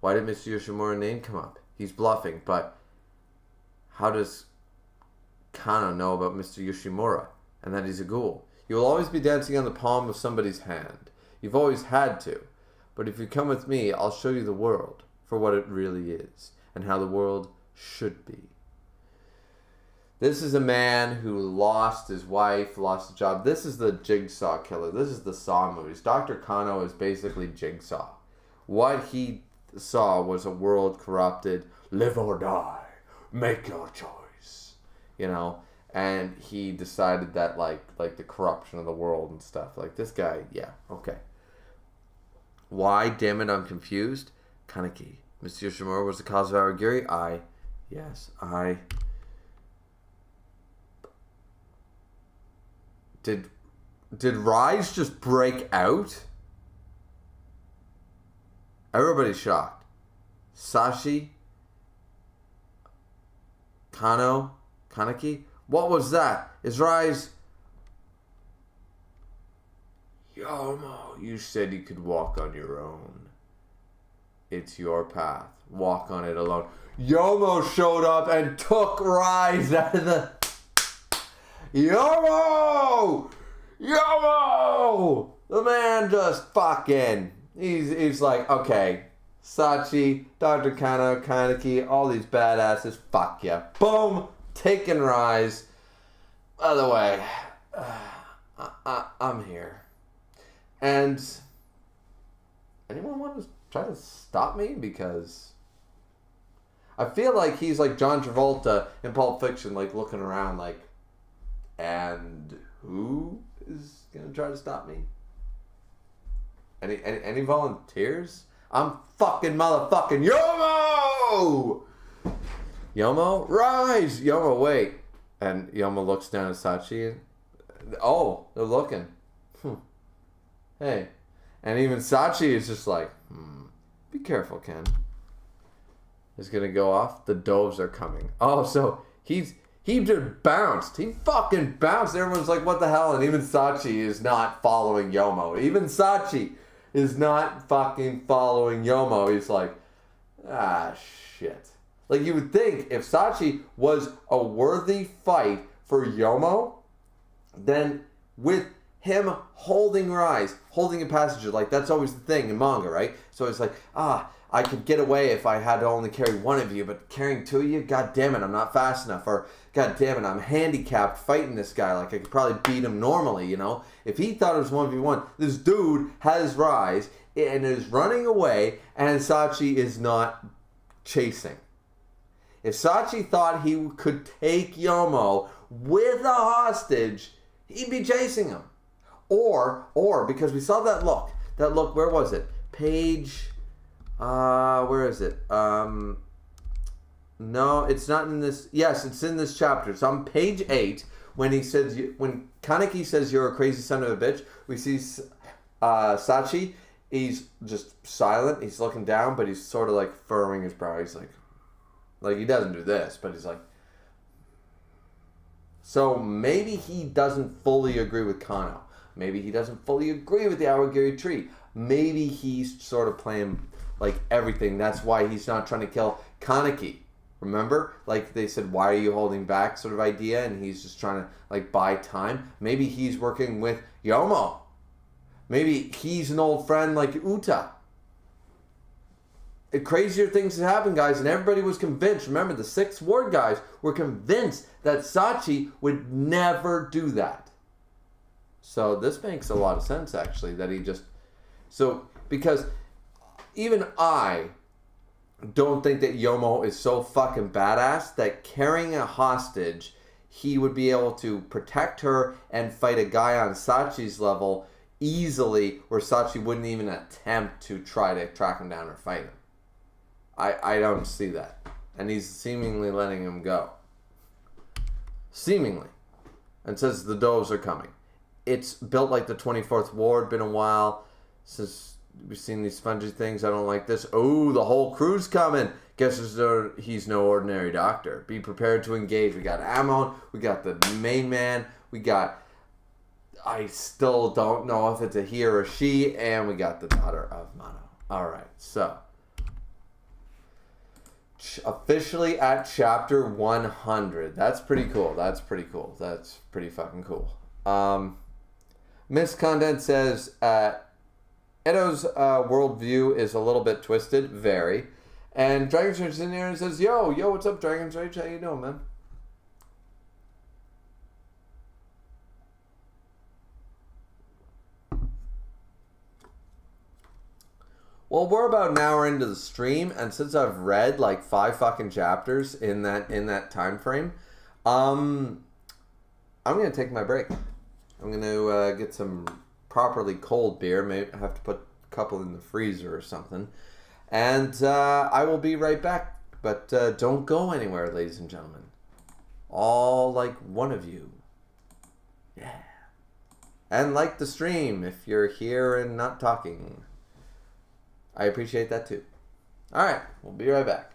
Why did Mr. Yoshimura's name come up? He's bluffing, but how does Kano know about Mr. Yoshimura and that he's a ghoul? You'll always be dancing on the palm of somebody's hand. You've always had to. But if you come with me, I'll show you the world for what it really is and how the world should be. This is a man who lost his wife, lost his job. This is the Jigsaw killer. This is the Saw movies. Dr. Kano is basically Jigsaw. What he saw was a world corrupted. Live or die. Make your choice. And he decided that like the corruption of the world and stuff. Like this guy, yeah, okay. Why? Damn it, I'm confused. Kaneki. Mr. Yoshimura was the cause of Aragiri? I. Did Rise just break out? Everybody's shocked. Sashi? Kano? Kaneki? What was that? Is Rise... Yomo, you said you could walk on your own. It's your path. Walk on it alone. Yomo showed up and took Rise out of the... Yomo! Yomo! The man just fucking... He's like, okay, Sachi, Dr. Kano, Kaneki, all these badasses, fuck ya. Boom! Taking Rise. By the way, I'm here. And anyone want to try to stop me? Because I feel like he's like John Travolta in Pulp Fiction, like looking around like, and who is going to try to stop me? Any volunteers? I'm fucking motherfucking Yomo! Yomo, rise! Yomo, wait. And Yomo looks down at Sachi. Oh, they're looking. Hey. And even Sachi is just like, be careful, Ken. He's going to go off. The doves are coming. Oh, so he just bounced. He fucking bounced. Everyone's like, what the hell? And even Sachi is not following Yomo. Even Sachi is not fucking following Yomo. He's like, shit. Like, you would think if Sachi was a worthy fight for Yomo, then with him holding Rise, holding a passenger, like that's always the thing in manga, right? So it's like, I could get away if I had to only carry one of you, but carrying two of you, god damn it, I'm not fast enough, or god damn it, I'm handicapped fighting this guy, like I could probably beat him normally, you know? If he thought it was 1v1, this dude has Rise and is running away, and Sachi is not chasing. If Sachi thought he could take Yomo with a hostage, he'd be chasing him. Or because we saw that look, where was it? Page, where is it? No, it's not in this. Yes, it's in this chapter. It's on page 8 when when Kaneki says you're a crazy son of a bitch. We see Sachi. He's just silent. He's looking down, but he's sort of like furrowing his brow. He's like he doesn't do this, but he's like. So maybe he doesn't fully agree with Kano. Maybe he doesn't fully agree with the Awagiri tree. Maybe he's sort of playing like everything. That's why he's not trying to kill Kaneki. Remember? Like they said, why are you holding back sort of idea? And he's just trying to like buy time. Maybe he's working with Yomo. Maybe he's an old friend like Uta. Crazier things have happened, guys, and everybody was convinced. Remember, the 6th Ward guys were convinced that Sachi would never do that. So this makes a lot of sense, actually, that he just... So, because even I don't think that Yomo is so fucking badass that carrying a hostage, he would be able to protect her and fight a guy on Sachi's level easily, where Sachi wouldn't even attempt to try to track him down or fight him. I don't see that. And he's seemingly letting him go. Seemingly. And says the doves are coming. It's built like the 24th Ward, been a while since we've seen these spongy things. I don't like this. Oh, the whole crew's coming. Guess he's no ordinary doctor. Be prepared to engage. We got Amon, we got the main man, we got... I still don't know if it's a he or a she, and we got the daughter of Mano. Alright, so... officially at chapter 100. That's pretty cool. That's pretty fucking cool. Miss Condent says Edo's worldview is a little bit twisted, very. And Dragon's Rage is in there and says, yo, what's up, Dragon's Rage? How you doing, man? Well, we're about an hour into the stream, and since I've read like 5 fucking chapters in that time frame, I'm gonna take my break. I'm gonna get some properly cold beer. Maybe I have to put a couple in the freezer or something, and I will be right back. But don't go anywhere, ladies and gentlemen. All like one of you, yeah. And like the stream if you're here and not talking. I appreciate that too. Alright, we'll be right back.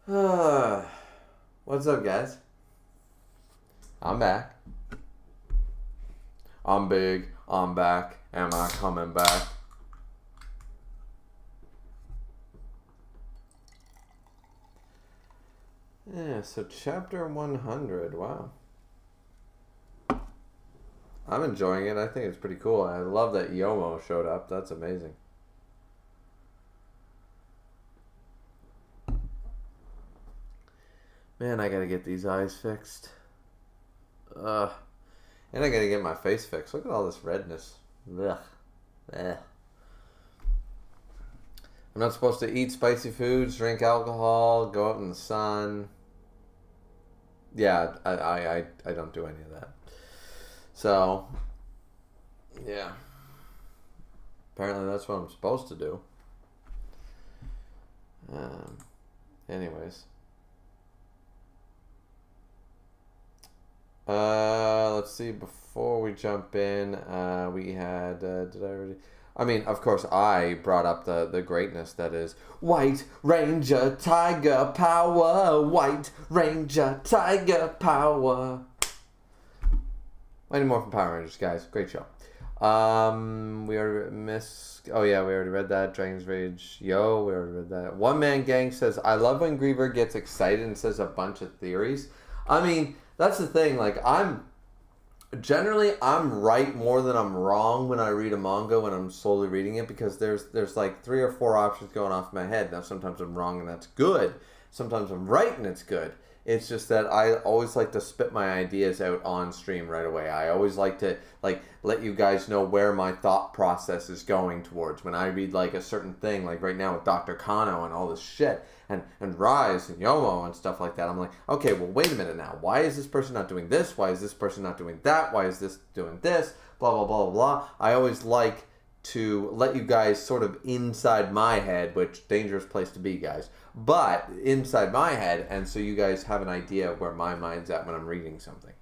What's up, guys? I'm back. I'm big. I'm back. Am I coming back? Yeah, so chapter 100. Wow. I'm enjoying it. I think it's pretty cool. I love that Yomo showed up. That's amazing. Man, I gotta get these eyes fixed. And I gotta get my face fixed. Look at all this redness. Ugh. Eh. I'm not supposed to eat spicy foods, drink alcohol, go out in the sun. Yeah, I don't do any of that. So, yeah. Apparently that's what I'm supposed to do. Anyways. Let's see. Before we jump in, we had. Did I already? I mean, of course, I brought up the greatness that is White Ranger Tiger Power. White Ranger Tiger Power. Any more from Power Rangers, guys? Great show. We already missed. Oh yeah, we already read that. Dragon's Rage. Yo, we already read that. One Man Gang says, "I love when Griever gets excited and says a bunch of theories." I mean, that's the thing. Like, I'm right more than I'm wrong when I read a manga when I'm slowly reading it, because there's like 3 or 4 options going off in my head. Now sometimes I'm wrong and that's good. Sometimes I'm right and it's good. It's just that I always like to spit my ideas out on stream right away. I always like to let you guys know where my thought process is going towards when I read like a certain thing, like right now with Dr. Kano and all this shit and Rise and Yomo and stuff like that. I'm like, okay, well, wait a minute now. Why is this person not doing this? Why is this person not doing that? Why is this doing this? Blah, blah, blah, blah. I always like to let you guys sort of inside my head, which dangerous place to be, guys, but inside my head, and so you guys have an idea of where my mind's at when I'm reading something.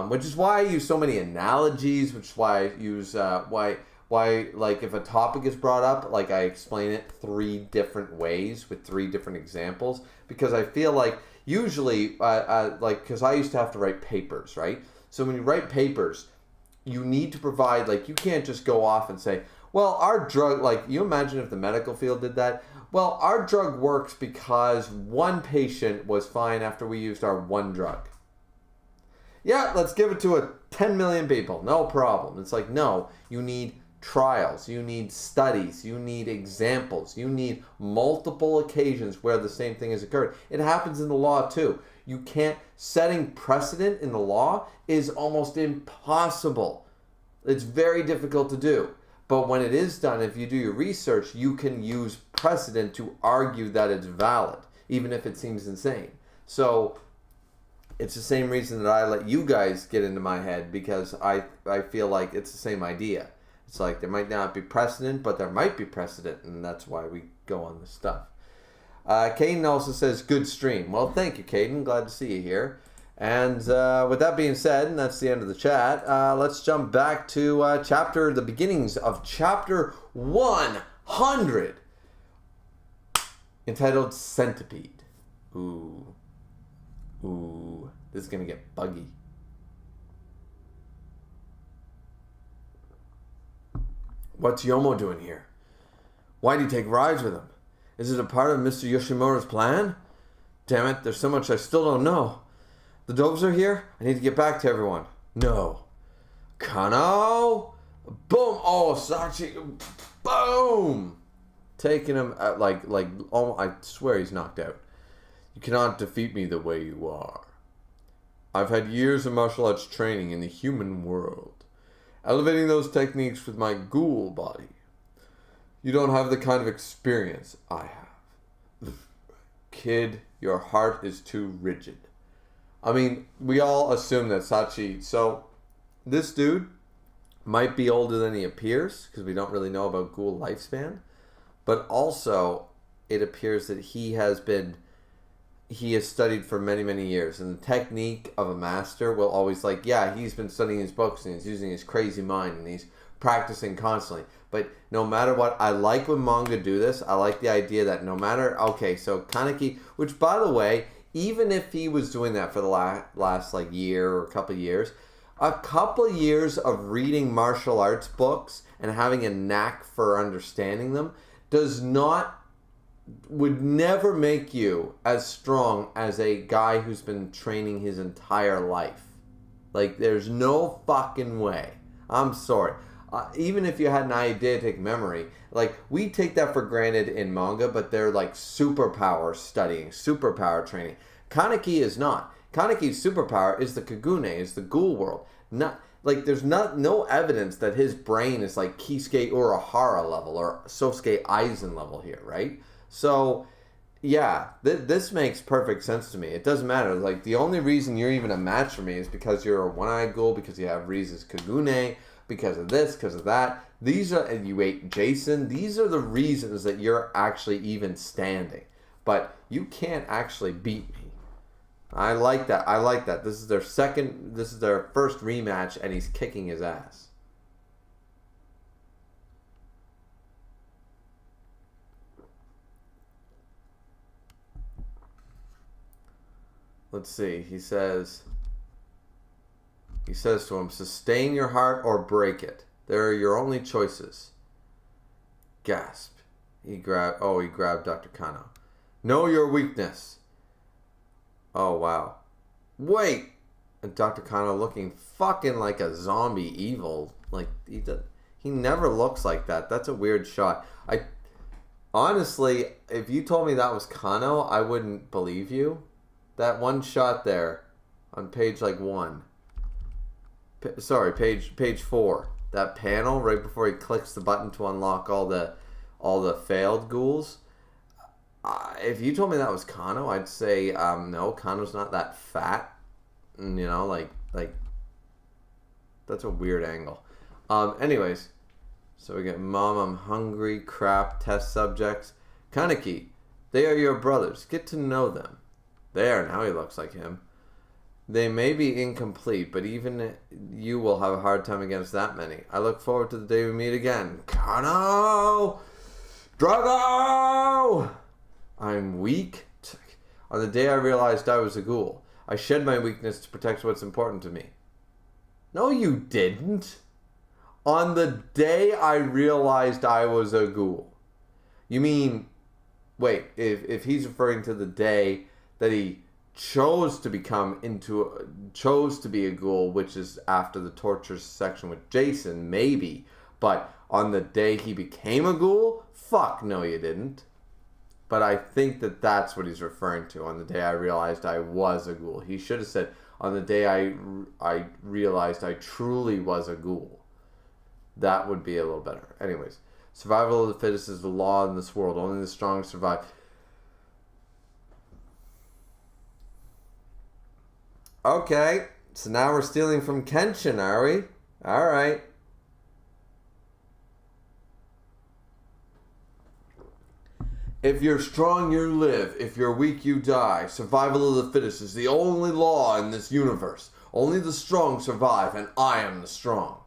Which is why I use so many analogies, which is why I use, why like if a topic is brought up, like I explain it 3 different ways with 3 different examples, because I feel like usually, like, because I used to have to write papers, right? So when you write papers, you need to provide, like, you can't just go off and say, well, our drug, like, you imagine if the medical field did that? Well, our drug works because 1 patient was fine after we used our 1 drug. Yeah, let's give it to 10 million people. No problem. It's like, no, you need trials, you need studies, you need examples, you need multiple occasions where the same thing has occurred. It happens in the law too. You can't, setting precedent in the law is almost impossible. It's very difficult to do. But when it is done, if you do your research, you can use precedent to argue that it's valid, even if it seems insane. So it's the same reason that I let you guys get into my head, because I feel like it's the same idea. It's like there might not be precedent, but there might be precedent, and that's why we go on this stuff. Caden also says, good stream. Well, thank you, Caden. Glad to see you here. And with that being said, and that's the end of the chat, let's jump back to the beginnings of chapter 100, entitled Centipede. Ooh, this is going to get buggy. What's Yomo doing here? Why'd he take rides with him? Is it a part of Mr. Yoshimura's plan? Damn it, there's so much I still don't know. The doves are here? I need to get back to everyone. No. Kano? Boom! Oh, Sachi! Boom! Taking him at I swear he's knocked out. You cannot defeat me the way you are. I've had years of martial arts training in the human world, elevating those techniques with my ghoul body. You don't have the kind of experience I have. Kid, your heart is too rigid. I mean, we all assume that Sachi... So, this dude might be older than he appears, because we don't really know about ghoul lifespan. But also, it appears that he has been he has studied for many, many years. And the technique of a master will always yeah, he's been studying his books and he's using his crazy mind and he's practicing constantly. But no matter what, I like when manga do this. I like the idea that no matter, okay, so Kaneki, which by the way, even if he was doing that for the last year or a couple years of reading martial arts books and having a knack for understanding them would never make you as strong as a guy who's been training his entire life. There's no fucking way. I'm sorry. Even if you had an eidetic memory, we take that for granted in manga, but they're superpower studying, superpower training. Kaneki is not. Kaneki's superpower is the Kagune, is the Ghoul world. Not there's no evidence that his brain is Kisuke Urahara level or Sosuke Aizen level here, right? So, yeah, this makes perfect sense to me. It doesn't matter. The only reason you're even a match for me is because you're a one-eyed ghoul, because you have Rize's Kagune, because of this, because of that. And you ate Jason. These are the reasons that you're actually even standing. But you can't actually beat me. I like that. This is their first rematch, and he's kicking his ass. Let's see. He says to him, sustain your heart or break it. There are your only choices. Gasp. He grabbed Dr. Kano. Know your weakness. Oh, wow. Wait! And Dr. Kano looking fucking like a zombie evil. He never looks like that. That's a weird shot. Honestly, if you told me that was Kano, I wouldn't believe you. That one shot there on page 1. Page 4. That panel right before he clicks the button to unlock all the failed ghouls. If you told me that was Kano, I'd say no. Kano's not that fat. That's a weird angle. Anyways, so we get Mom, I'm hungry, crap, test subjects. Kaneki, they are your brothers. Get to know them. There, now he looks like him. They may be incomplete, but even you will have a hard time against that many. I look forward to the day we meet again. Kano! Drago! I'm weak. On the day I realized I was a ghoul, I shed my weakness to protect what's important to me. No, you didn't. On the day I realized I was a ghoul. You mean, wait, if he's referring to the day that he chose to be a ghoul, which is after the torture section with Jason, maybe. But on the day he became a ghoul, fuck no, you didn't. But I think that's what he's referring to. On the day I realized I was a ghoul. He should have said, on the day I realized I truly was a ghoul. That would be a little better. Anyways, survival of the fittest is the law in this world. Only the strong survive. Okay, so now we're stealing from Kenshin, are we? Alright. If you're strong, you live. If you're weak, you die. Survival of the fittest is the only law in this universe. Only the strong survive, and I am the strong.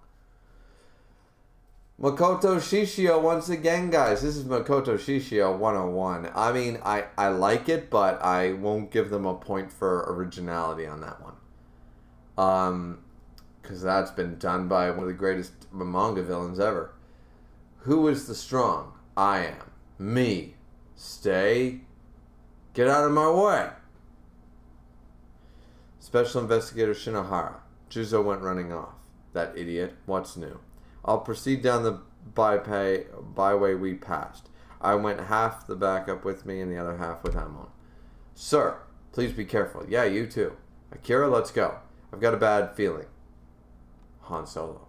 Makoto Shishio once again, guys. This is Makoto Shishio 101. I mean, I like it, but I won't give them a point for originality on that one. Because that's been done by one of the greatest manga villains ever. Who is the strong? I am. Me. Stay. Get out of my way. Special Investigator Shinohara. Juzo went running off. That idiot. What's new? I'll proceed down the byway we passed. I went half the back up with me and the other half with Hamon. Sir, please be careful. Yeah, you too. Akira, let's go. I've got a bad feeling. Han Solo.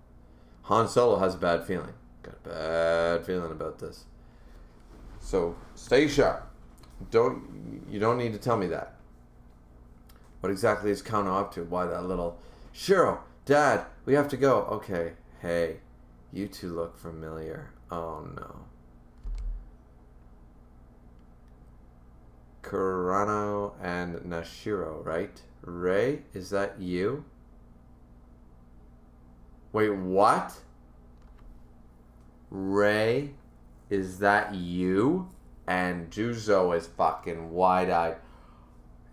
Han Solo has a bad feeling. Got a bad feeling about this. So, stay sharp. You don't need to tell me that. What exactly is Kano up to? Why that little... Shiro, Dad, we have to go. Okay, hey. You two look familiar. Oh, no. Kurano and Nashiro, right? Ray, is that you? Wait, what? Ray, is that you? And Juzo is fucking wide-eyed.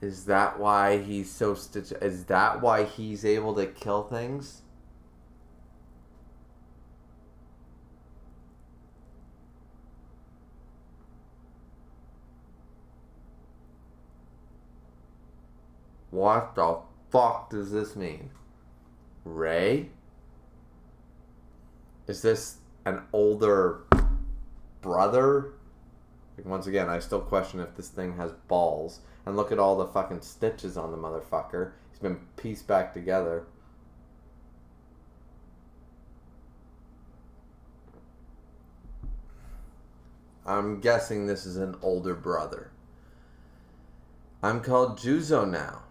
Is that why he's so Is that why he's able to kill things? What the fuck does this mean? Ray? Is this an older brother? Like, once again, I still question if this thing has balls. And look at all the fucking stitches on the motherfucker. He's been pieced back together. I'm guessing this is an older brother. I'm called Juzo now.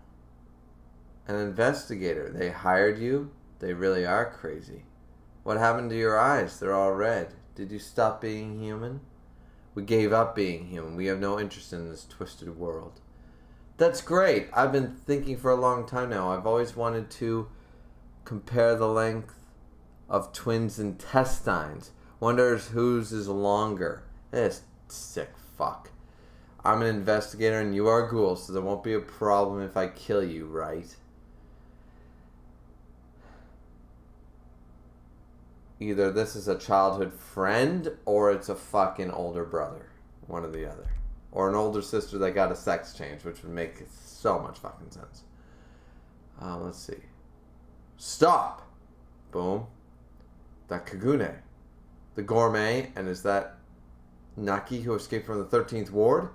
An investigator. They hired you? They really are crazy. What happened to your eyes? They're all red. Did you stop being human? We gave up being human. We have no interest in this twisted world. That's great. I've been thinking for a long time now. I've always wanted to compare the length of twins' intestines. Wonders whose is longer. This sick fuck. I'm an investigator and you are Ghoul, so there won't be a problem if I kill you, right? Either this is a childhood friend or it's a fucking older brother. One or the other. Or an older sister that got a sex change, which would make so much fucking sense. Let's see. Stop! Boom. That Kagune. The gourmet, and is that Naki who escaped from the 13th ward?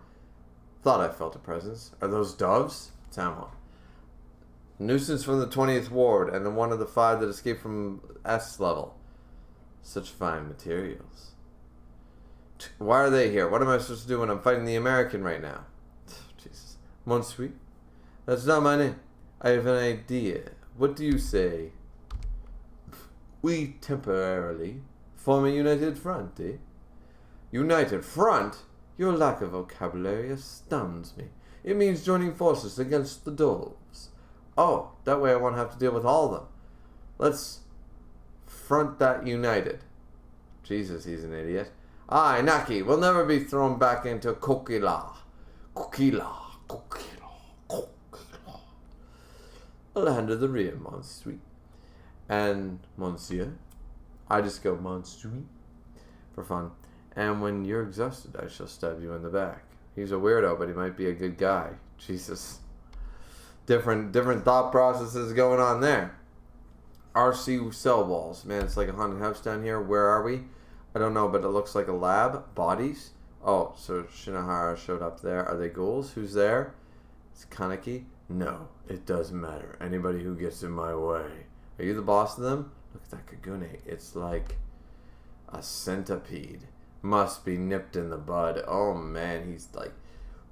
Thought I felt a presence. Are those doves? Tamon. Nuisance from the 20th ward, and then one of the 5 that escaped from S level. Such fine materials. Why are they here? What am I supposed to do when I'm fighting the American right now? Jesus. Monsui? That's not my name. I have an idea. What do you say? We temporarily form a united front, eh? United front? Your lack of vocabulary astounds me. It means joining forces against the doves. Oh, that way I won't have to deal with all of them. Let's front that united. Jesus, he's an idiot. I, Naki, will never be thrown back into Kokila. Kokila. A land of the rear, Monsieur. And Monsieur. I just go, Monsieur. For fun. And when you're exhausted, I shall stab you in the back. He's a weirdo, but he might be a good guy. Jesus. Different thought processes going on there. RC cell walls. Man, it's like a haunted house down here. Where are we? I don't know, but it looks like a lab. Bodies. Oh, so Shinohara showed up there. Are they ghouls? Who's there? It's Kaneki. No, it doesn't matter. Anybody who gets in my way. Are you the boss of them? Look at that Kagune. It's like a centipede. Must be nipped in the bud. Oh man, he's like,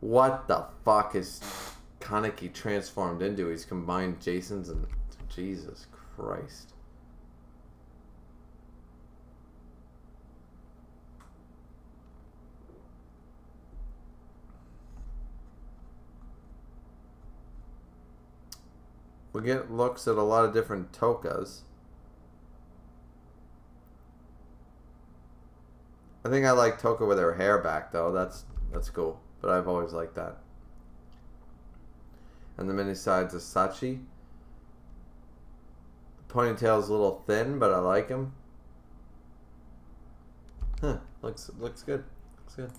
what the fuck is Kaneki transformed into? He's combined Jason's and Jesus Christ. We get looks at a lot of different tokas. I think I like Toka with her hair back though. That's cool. But I've always liked that. And the many sides of Sachi. The ponytail's a little thin, but I like him. Huh. Looks good. Looks good.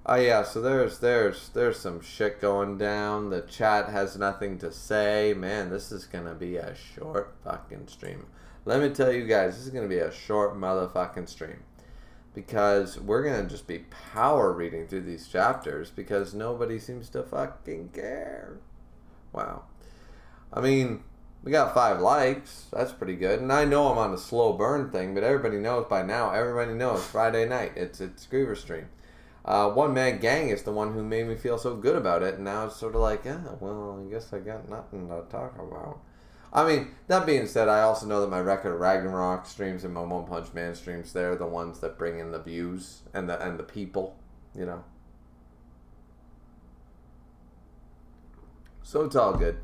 Oh yeah, so there's some shit going down. The chat has nothing to say. Man, this is gonna be a short fucking stream. Let me tell you guys, this is gonna be a short motherfucking stream. Because we're gonna just be power reading through these chapters because nobody seems to fucking care. Wow. I mean, we got 5 likes. That's pretty good. And I know I'm on a slow burn thing, but everybody knows by now. Everybody knows Friday night. It's Griever stream. One Man Gang is the one who made me feel so good about it, and now it's sort of like, well, I guess I got nothing to talk about. I mean, that being said, I also know that my Record of Ragnarok streams and my One Punch Man streams, they're the ones that bring in the views and the people, you know. So it's all good.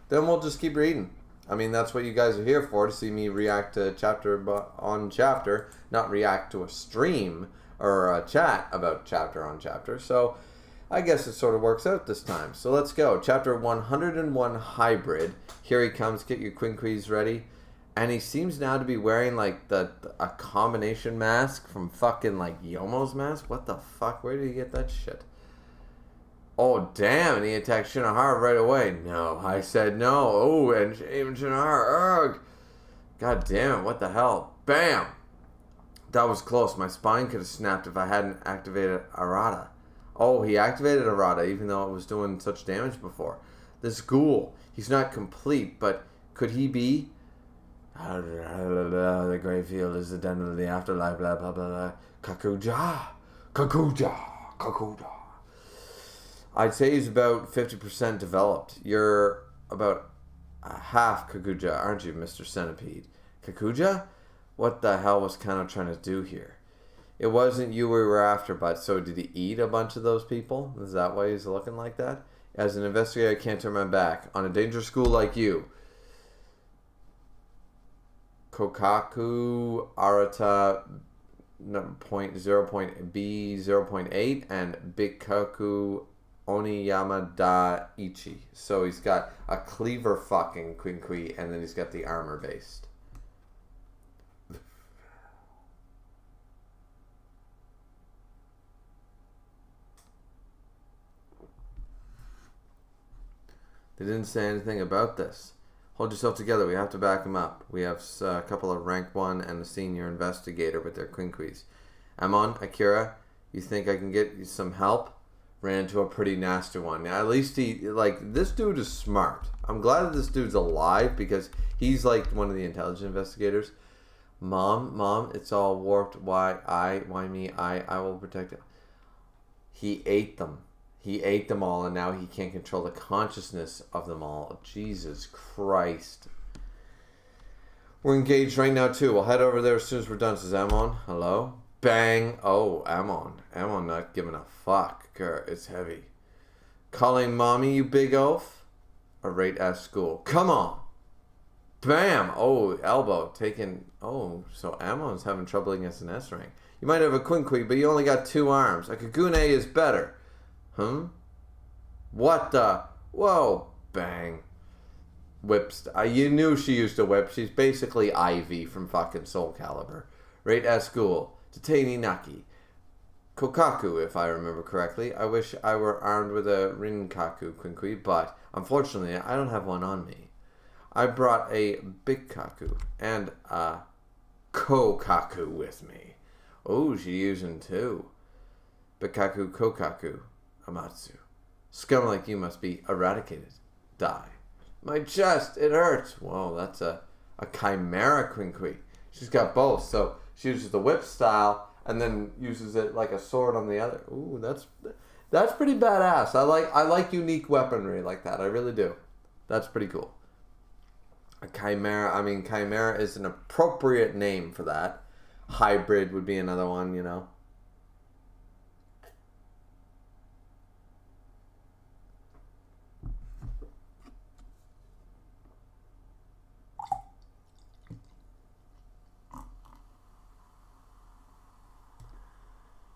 Then we'll just keep reading. I mean, that's what you guys are here for, to see me react to chapter on chapter, not react to a stream or a chat about chapter on chapter. So I guess it sort of works out this time. So let's go. Chapter 101, Hybrid. Here he comes. Get your Quinquis ready. And he seems now to be wearing like a combination mask from fucking like Yomo's mask. What the fuck? Where did he get that shit? Oh, damn, and he attacked Shinohara right away. No, I said no. Oh, and even Shinohara, ugh. God damn it, what the hell? Bam! That was close. My spine could have snapped if I hadn't activated Arata. Oh, he activated Arata, even though it was doing such damage before. This Ghoul, he's not complete, but could he be? The gray field is the den of the afterlife, blah, blah, blah, blah. Kakuja! Kakuja! Kakuja! I'd say he's about 50% developed. You're about half Kakuja, aren't you, Mr. Centipede? Kakuja? What the hell was Kano trying to do here? It wasn't you we were after, but so did he eat a bunch of those people? Is that why he's looking like that? As an investigator, I can't turn my back on a dangerous school like you. Kokaku, Arata, 0.8, and Bikaku Oniyama Da Ichi. So he's got a cleaver fucking Quinqui, and then he's got the armor based. They didn't say anything about this. Hold yourself together. We have to back him up. We have a couple of rank 1 and a senior investigator with their Quinquis. Amon, Akira, you think I can get you some help? Ran into a pretty nasty one. Now, at least this dude is smart. I'm glad that this dude's alive because he's like one of the intelligent investigators. Mom, it's all warped. Why me? I will protect it. He ate them. He ate them all, and now he can't control the consciousness of them all. Jesus Christ. We're engaged right now, too. We'll head over there as soon as we're done, says Amon. Hello? Bang. Oh, Amon. Amon not giving a fuck. It's heavy. Calling mommy, you big oaf? A rate at school. Come on. Bam. Oh, elbow. Taking. Oh, so Amon's having trouble against an S rank. You might have a Quinqui, but you only got 2 arms. A Kagune is better. What the? Whoa. Bang. Whips. You knew she used a whip. She's basically Ivy from fucking Soul Calibur. Right at school. Tatani Naki. Kokaku, if I remember correctly. I wish I were armed with a Rinkaku Quinqui, but unfortunately I don't have one on me. I brought a Bikaku and a Kokaku with me. Oh, she's using 2. Bikaku Kokaku. Amatsu. Scum like you must be eradicated. Die. My chest, it hurts. Whoa, that's a Chimera Quinqui. She's got both, so she uses the whip style and then uses it like a sword on the other. Ooh, that's pretty badass. I like unique weaponry like that. I really do. That's pretty cool. A Chimera, Chimera is an appropriate name for that. Hybrid would be another one, you know.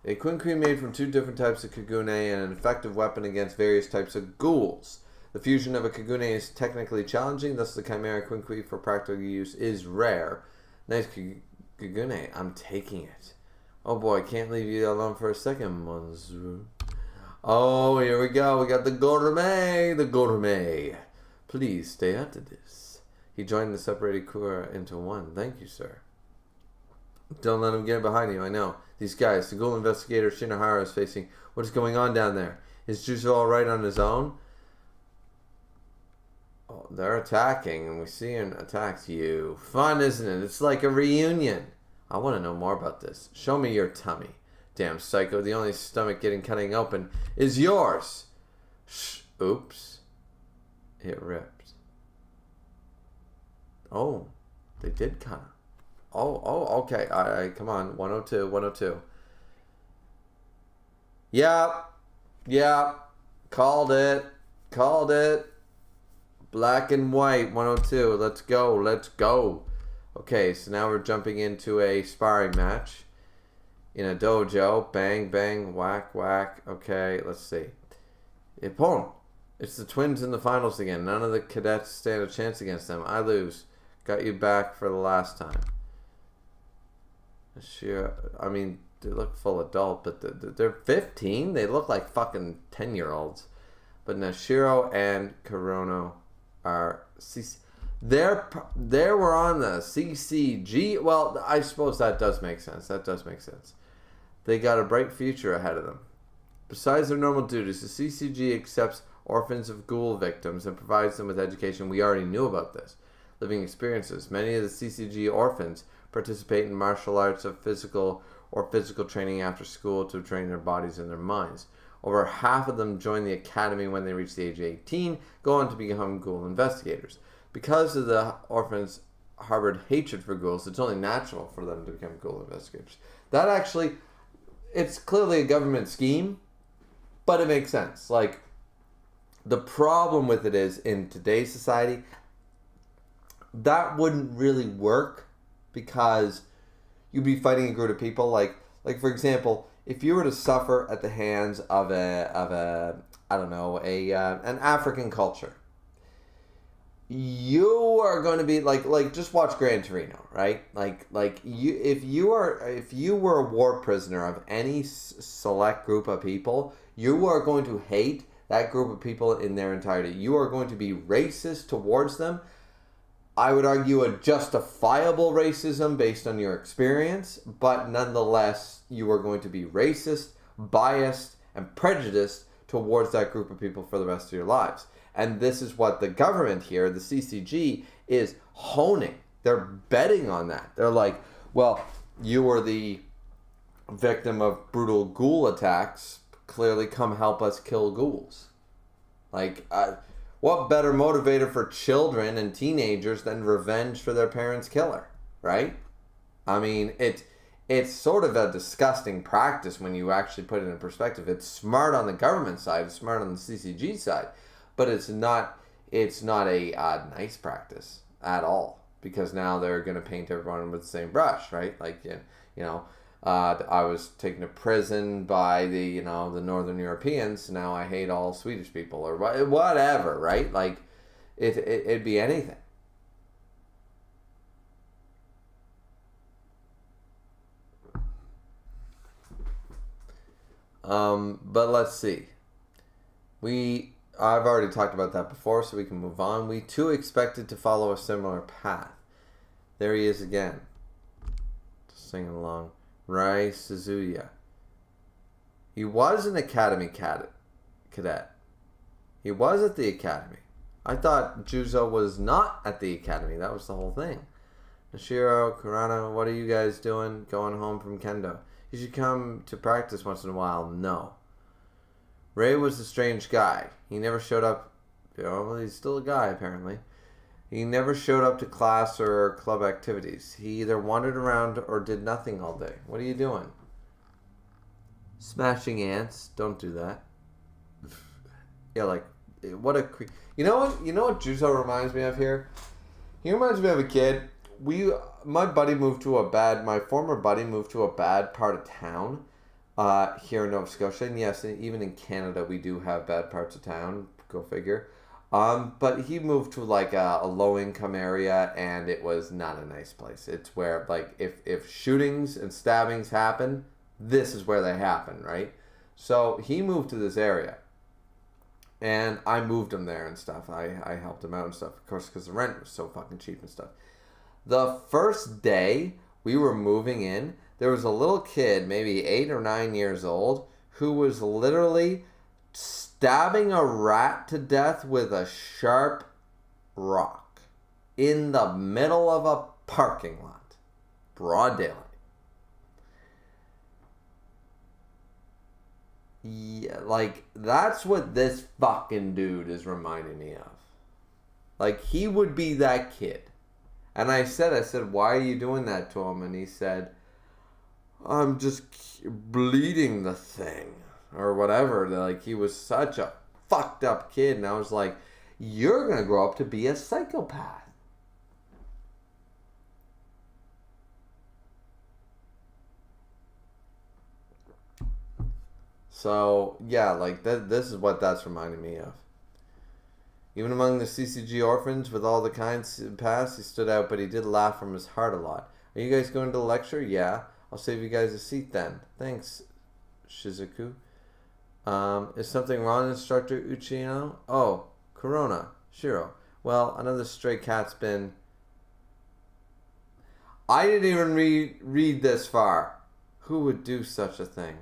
A Quinqui made from 2 different types of Kagune and an effective weapon against various types of ghouls. The fusion of a Kagune is technically challenging, thus the Chimera Quinqui for practical use is rare. Nice Kagune, I'm taking it. Oh boy, can't leave you alone for a second, Monzu. Oh, here we go. We got the gourmet. Please stay after this. He joined the separated Kura into one. Thank you, sir. Don't let him get behind you, I know. These guys, the Ghoul investigator Shinohara is facing. What is going on down there? Is Juzo alright on his own? Oh, they're attacking, and we see him attack you. Fun, isn't it? It's like a reunion. I want to know more about this. Show me your tummy. Damn psycho, the only stomach cutting open is yours. Shh. Oops. It ripped. Oh, they did cut him. Oh, okay. All right, come on. 102. Yep. Called it. Black and white, 102. Let's go. Let's go. Okay, so now we're jumping into a sparring match in a dojo. Bang, bang, whack, whack. Okay, let's see. Ippon. It's the twins in the finals again. None of the cadets stand a chance against them. I lose. Got you back for the last time. Sure. I mean, they look full adult, but they're 15. They look like fucking 10-year-olds. But Nashiro and Kurono are they were on the CCG. Well, I suppose that does make sense. They got a bright future ahead of them. Besides their normal duties, the CCG accepts orphans of Ghoul victims and provides them with education. We already knew about this. Living experiences. Many of the CCG orphans participate in martial arts of physical training after school to train their bodies and their minds. Over half of them join the academy when they reach the age of 18, go on to become Ghoul investigators. Because of the orphans harbored hatred for ghouls, it's only natural for them to become Ghoul investigators. That actually, it's clearly a government scheme, but it makes sense. Like, the problem with it is, in today's society, that wouldn't really work because you'd be fighting a group of people. Like for example, if you were to suffer at the hands of an African culture, you are going to be like just watch Gran Torino, right? If you were a war prisoner of any select group of people, you are going to hate that group of people in their entirety. You are going to be racist towards them. I would argue a justifiable racism based on your experience, but nonetheless, you are going to be racist, biased, and prejudiced towards that group of people for the rest of your lives. And this is what the government here, the CCG, is honing. They're betting on that. They're like, well, you were the victim of brutal ghoul attacks. Clearly come help us kill ghouls. What better motivator for children and teenagers than revenge for their parents' killer, right? I mean, it's sort of a disgusting practice when you actually put it in perspective. It's smart on the government side, it's smart on the CCG side, but it's not a nice practice at all, because now they're going to paint everyone with the same brush, right? I was taken to prison by the Northern Europeans. Now I hate all Swedish people or whatever, right? Like, it'd be anything. But let's see. I've already talked about that before, so we can move on. We too expected to follow a similar path. There he is again, just singing along. Rai Suzuya. He was an academy cadet. He was at the academy. I thought Juzo was not at the academy. That was the whole thing. Nashiro, Kurano, what are you guys doing going home from Kendo? You should come to practice once in a while. No. Ray was a strange guy. He never showed up. Well, he's still a guy, apparently. He never showed up to class or club activities. He either wandered around or did nothing all day. What are you doing? Smashing ants. Don't do that. Yeah, what a You know what Juzo reminds me of here? He reminds me of a kid. My former buddy moved to a bad part of town here in Nova Scotia. And yes, even in Canada, we do have bad parts of town. Go figure. But he moved to a low-income area, and it was not a nice place. It's where, if shootings and stabbings happen, this is where they happen, right? So he moved to this area, and I moved him there and stuff. I helped him out and stuff, of course, because the rent was so fucking cheap and stuff. The first day we were moving in, there was a little kid, maybe 8 or 9 years old, who was literally stabbing a rat to death with a sharp rock in the middle of a parking lot. Broad daylight. Yeah, that's what this fucking dude is reminding me of. He would be that kid. And I said, why are you doing that to him? And he said, I'm just bleeding the thing. Or whatever. He was such a fucked up kid. And I was like, you're going to grow up to be a psychopath. So, yeah, like, this is what that's reminding me of. Even among the CCG orphans, with all the kinds past, he stood out, but he did laugh from his heart a lot. Are you guys going to the lecture? Yeah. I'll save you guys a seat then. Thanks, Shizuku. Is something wrong, Instructor Uchino? Oh, Corona. Shiro. Well, another stray cat's been... I didn't even read this far. Who would do such a thing?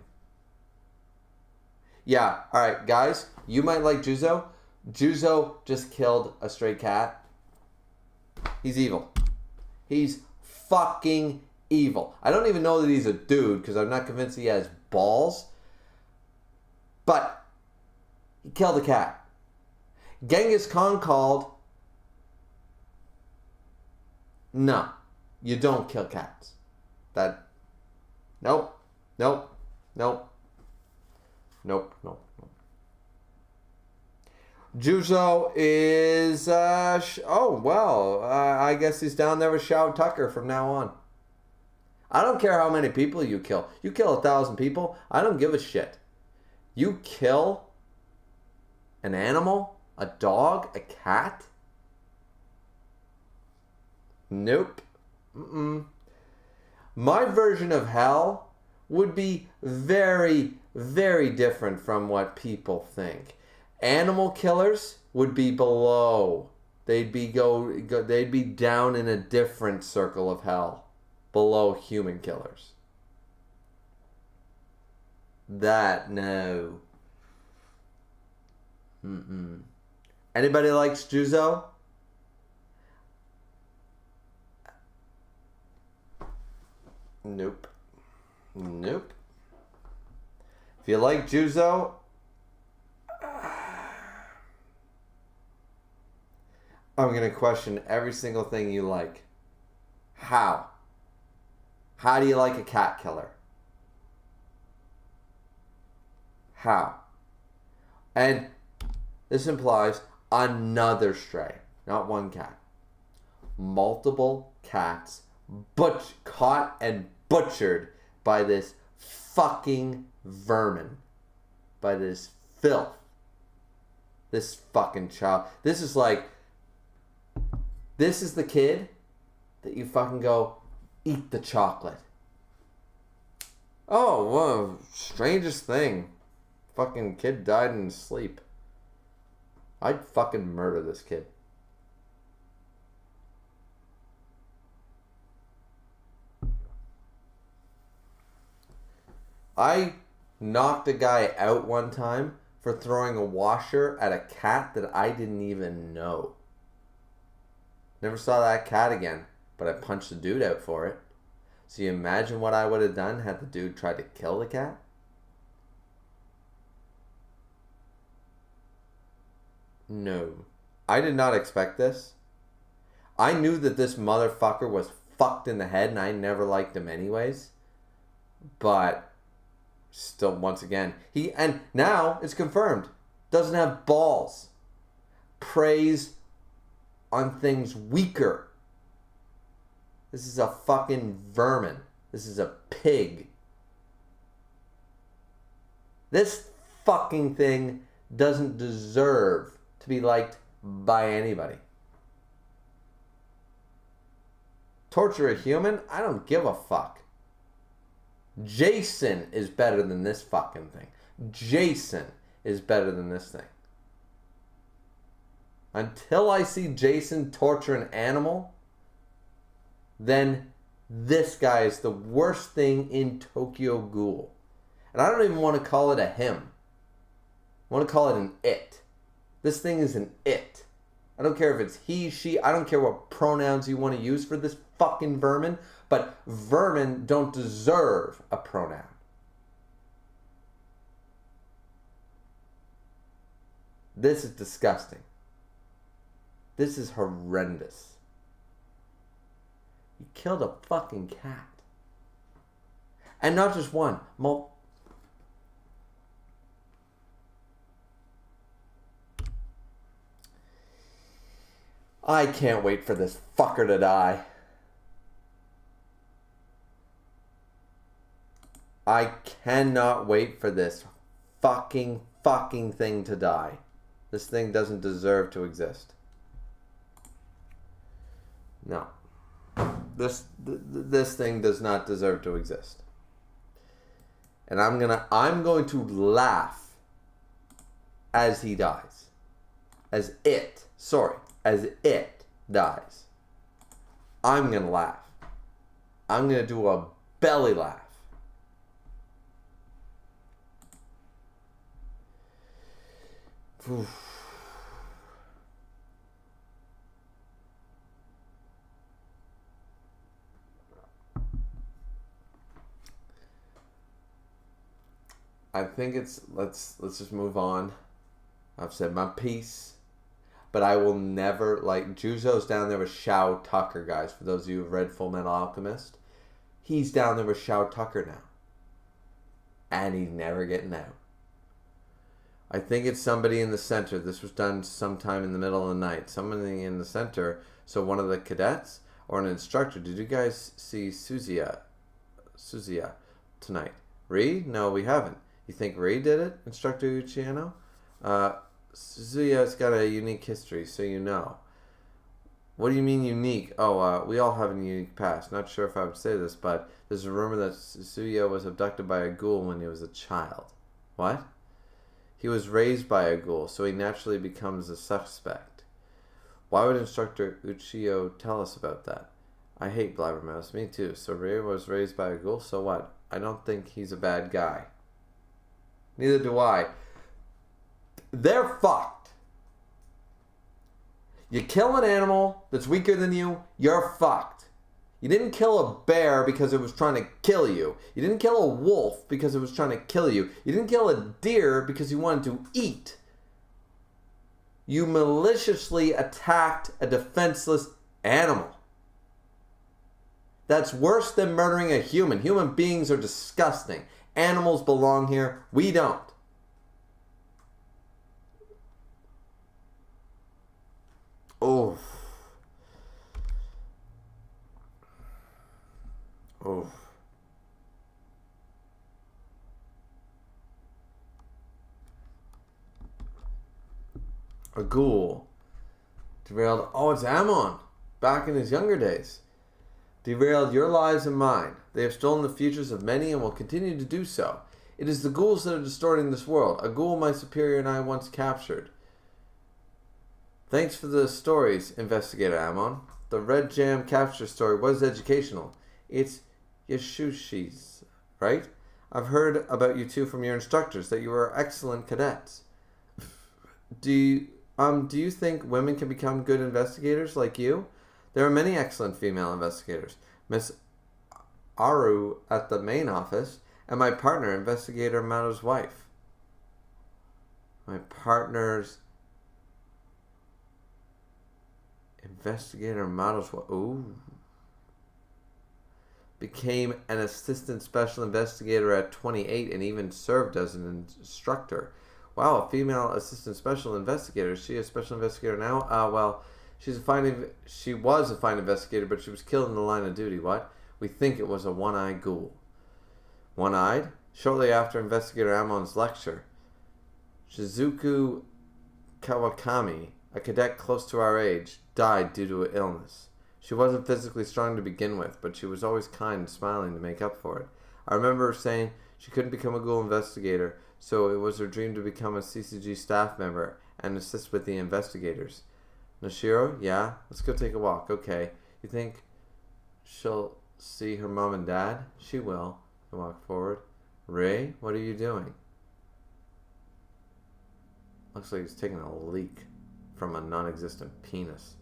Yeah, alright, guys. You might like Juzo. Juzo just killed a stray cat. He's evil. He's fucking evil. I don't even know that he's a dude because I'm not convinced he has balls. But he killed a cat. Genghis Khan called. No, you don't kill cats. Nope. Juzo is, I guess he's down there with Shao Tucker from now on. I don't care how many people you kill. You kill 1,000 people, I don't give a shit. You kill an animal, a dog, a cat? Nope. My version of hell would be very, very different from what people think. Animal killers would be below. They'd be down in a different circle of hell, below human killers. No. Anybody likes Juzo? Nope. If you like Juzo, I'm going to question every single thing you like. How? How do you like a cat killer? How? And this implies another stray, not one cat. Multiple cats caught and butchered by this fucking vermin. By this filth. This fucking child. This is the kid that you fucking go, eat the chocolate. Oh, whoa, strangest thing. Fucking kid died in his sleep. I'd fucking murder this kid. I knocked a guy out one time for throwing a washer at a cat that I didn't even know. Never saw that cat again, but I punched the dude out for it. So you imagine what I would have done had the dude tried to kill the cat? No. I did not expect this. I knew that this motherfucker was fucked in the head and I never liked him anyways. But still, once again, and now it's confirmed, doesn't have balls. Preys on things weaker. This is a fucking vermin. This is a pig. This fucking thing doesn't deserve to be liked by anybody. Torture a human? I don't give a fuck. Jason is better than this fucking thing. Jason is better than this thing. Until I see Jason torture an animal, then this guy is the worst thing in Tokyo Ghoul. And I don't even want to call it a him. I want to call it an it. This thing is an it. I don't care if it's he, she, I don't care what pronouns you want to use for this fucking vermin, but vermin don't deserve a pronoun. This is disgusting. This is horrendous. You killed a fucking cat. And not just one. I can't wait for this fucker to die. I cannot wait for this fucking thing to die. This thing doesn't deserve to exist. No. This thing does not deserve to exist. And I'm going to laugh as he dies. As it dies. I'm going to laugh. I'm going to do a belly laugh. Oof. I think it's let's just move on. I've said my piece, but I will never Juzo's down there with Shao Tucker, guys. For those of you who've read Full Metal Alchemist, he's down there with Shao Tucker now, and he's never getting out. I think it's somebody in the center. This was done sometime in the middle of the night. Somebody in the center. So one of the cadets or an instructor. Did you guys see Suzuya tonight? Ree? No, we haven't. You think Ree did it, Instructor Uchiano? Suzuya's got a unique history, so you know. What do you mean unique? Oh, we all have a unique past. Not sure if I would say this, but there's a rumor that Suzuya was abducted by a ghoul when he was a child. What? He was raised by a ghoul, so he naturally becomes a suspect. Why would Instructor Uchiyo tell us about that? I hate Blabbermouth. Me too. So Rei was raised by a ghoul, so what? I don't think he's a bad guy. Neither do I. They're fucked. You kill an animal that's weaker than you, you're fucked. You didn't kill a bear because it was trying to kill you. You didn't kill a wolf because it was trying to kill you. You didn't kill a deer because you wanted to eat. You maliciously attacked a defenseless animal. That's worse than murdering a human. Human beings are disgusting. Animals belong here. We don't. Oh. Oh. A ghoul. Derailed. Oh, it's Amon. Back in his younger days. Derailed your lives and mine. They have stolen the futures of many and will continue to do so. It is the ghouls that are distorting this world. A ghoul my superior and I once captured. Thanks for the stories, Investigator Amon. The Red Jam capture story was educational. It's Yashushi's, right? I've heard about you two from your instructors, that you are excellent cadets. Do you think women can become good investigators like you? There are many excellent female investigators. Miss Aru at the main office, and my partner, Investigator Mato's wife. My partner's Investigator Mato's wife. Ooh. Became an assistant special investigator at 28 and even served as an instructor. Wow, a female assistant special investigator. Is she a special investigator now? Well, she was a fine investigator, but she was killed in the line of duty. What? We think it was a one-eyed ghoul. One-eyed? Shortly after Investigator Amon's lecture, Shizuku Kawakami, a cadet close to our age, died due to illness. She wasn't physically strong to begin with, but she was always kind and smiling to make up for it. I remember her saying she couldn't become a ghoul investigator, so it was her dream to become a CCG staff member and assist with the investigators. Nashiro? Yeah? Let's go take a walk. Okay. You think she'll see her mom and dad? She will. I walk forward. Ray, what are you doing? Looks like he's taking a leak from a non-existent penis.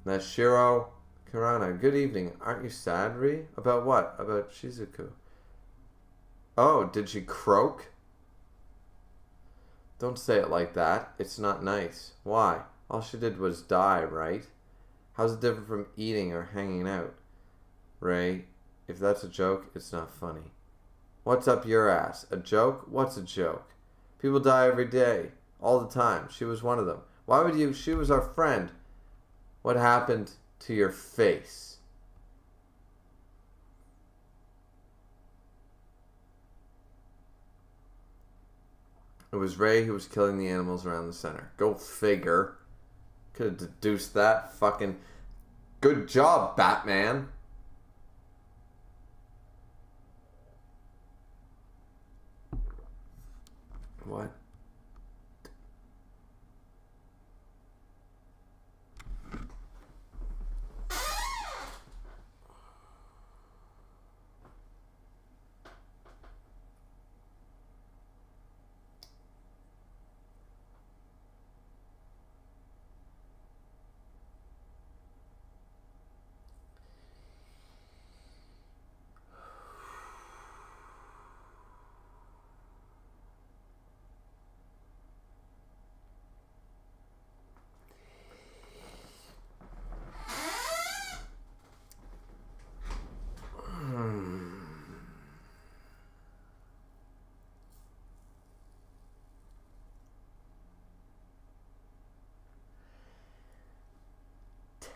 Nashiro Kirana, good evening. Aren't you sad, Ri? About what? About Shizuku. Oh, did she croak? Don't say it like that. It's not nice. Why? All she did was die, right? How's it different from eating or hanging out? Ray, if that's a joke, it's not funny. What's up your ass? A joke? What's a joke? People die every day. All the time. She was one of them. Why would you? She was our friend. What happened to your face? It was Ray who was killing the animals around the center. Go figure. Could have deduced that. Fucking good job, Batman. What?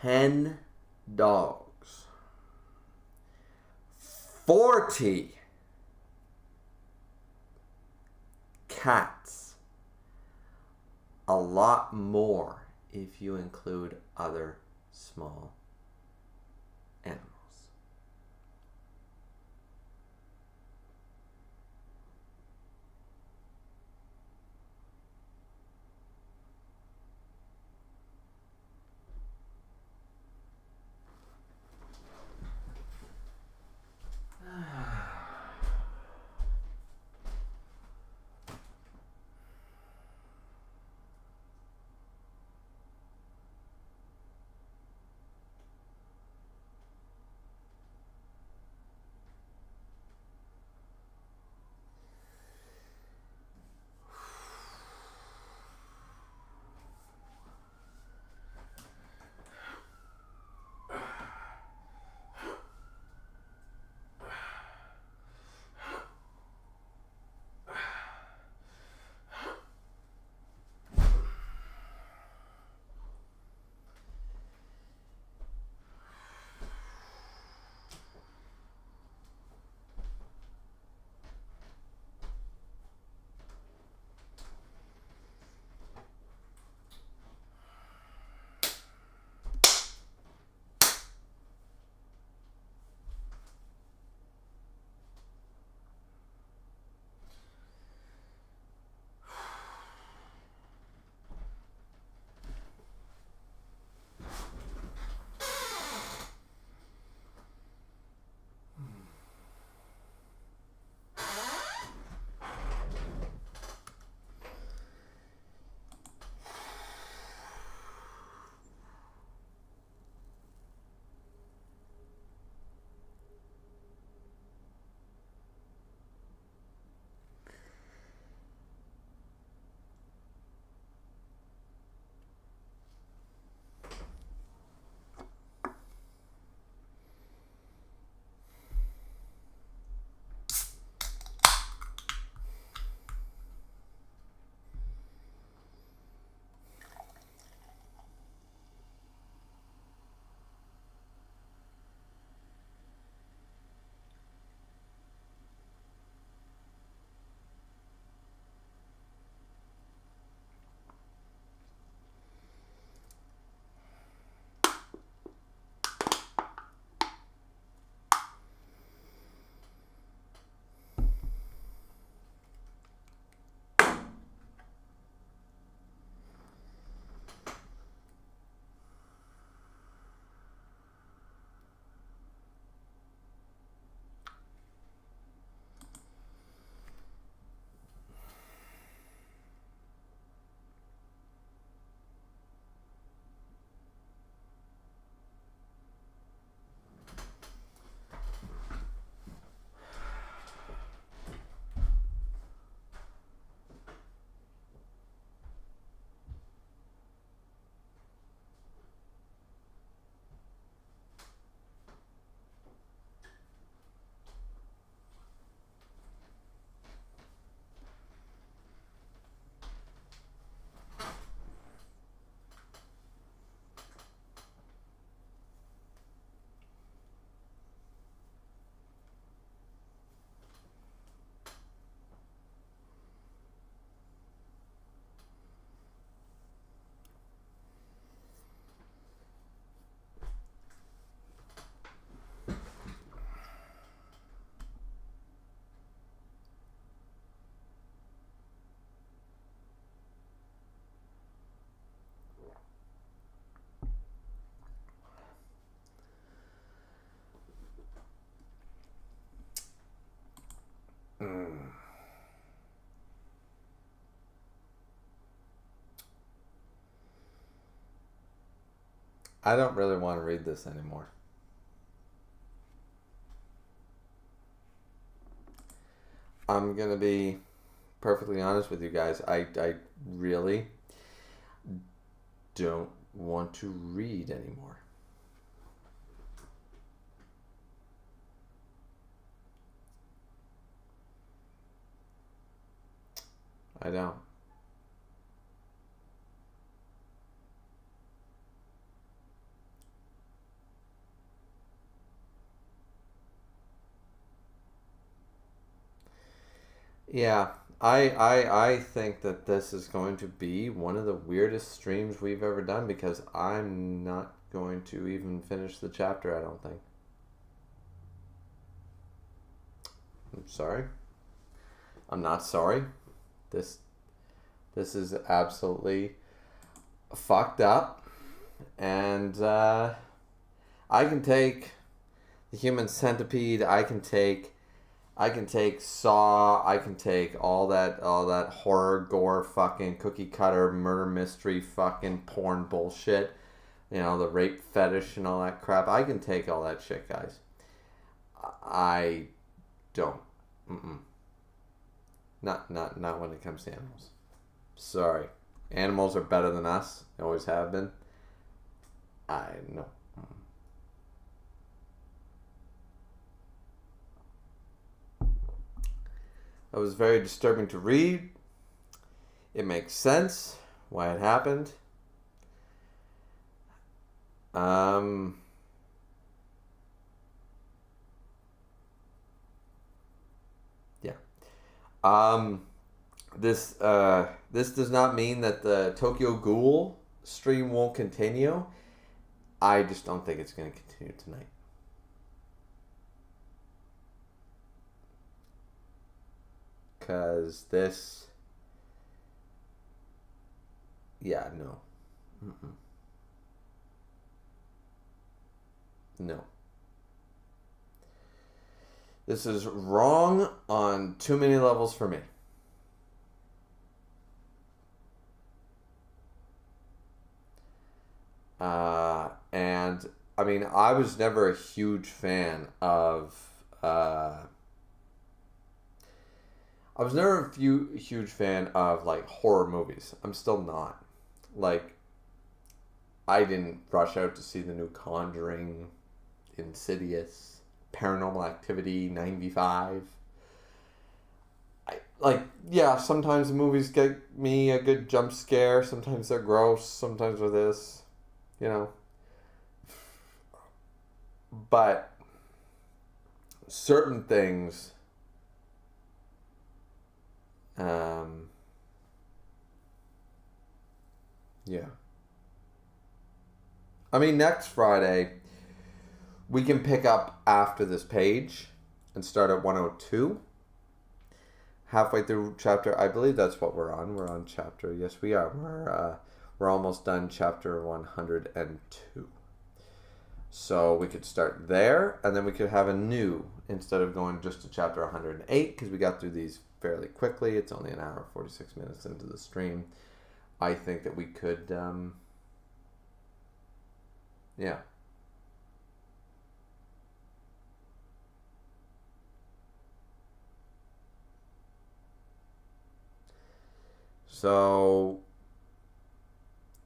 $10. 40 cats. A lot more if you include other small animals. I don't really want to read this anymore. I'm going to be perfectly honest with you guys. I really don't want to read anymore. I don't. Yeah, I think that this is going to be one of the weirdest streams we've ever done because I'm not going to even finish the chapter, I don't think. I'm sorry. I'm not sorry. This is absolutely fucked up, and I can take the Human Centipede. I can take Saw. I can take all that horror, gore, fucking cookie cutter, murder mystery, fucking porn bullshit. You know, the rape fetish and all that crap. I can take all that shit, guys. I don't. Mm-mm. Not when it comes to animals. Sorry. Animals are better than us. They always have been. I know. That was very disturbing to read. It makes sense why it happened. Yeah. This does not mean that the Tokyo Ghoul stream won't continue. I just don't think it's going to continue tonight. Because this... Yeah, no. Mm-mm. No. This is wrong on too many levels for me. And I mean, I was never a huge fan of. I was never a huge fan of like horror movies. I'm still not. Like, I didn't rush out to see the new Conjuring, Insidious, Paranormal Activity 95. Yeah, sometimes the movies get me a good jump scare. Sometimes they're gross. Sometimes they're this, you know. But certain things, yeah. I mean, next Friday, we can pick up after this page and start at 102. Halfway through chapter, I believe that's what we're on. We're on chapter, yes we are. We're almost done chapter 102. So we could start there, and then we could have a new, instead of going just to chapter 108, because we got through these fairly quickly. It's only an hour, 46 minutes into the stream. I think that we could, yeah. So,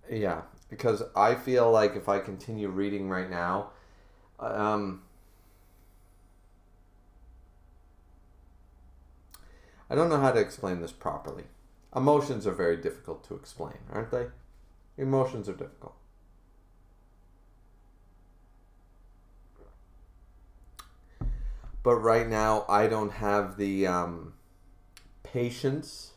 yeah, because I feel like if I continue reading right now, I don't know how to explain this properly. Emotions are very difficult to explain, aren't they? Emotions are difficult. But right now, I don't have the patience.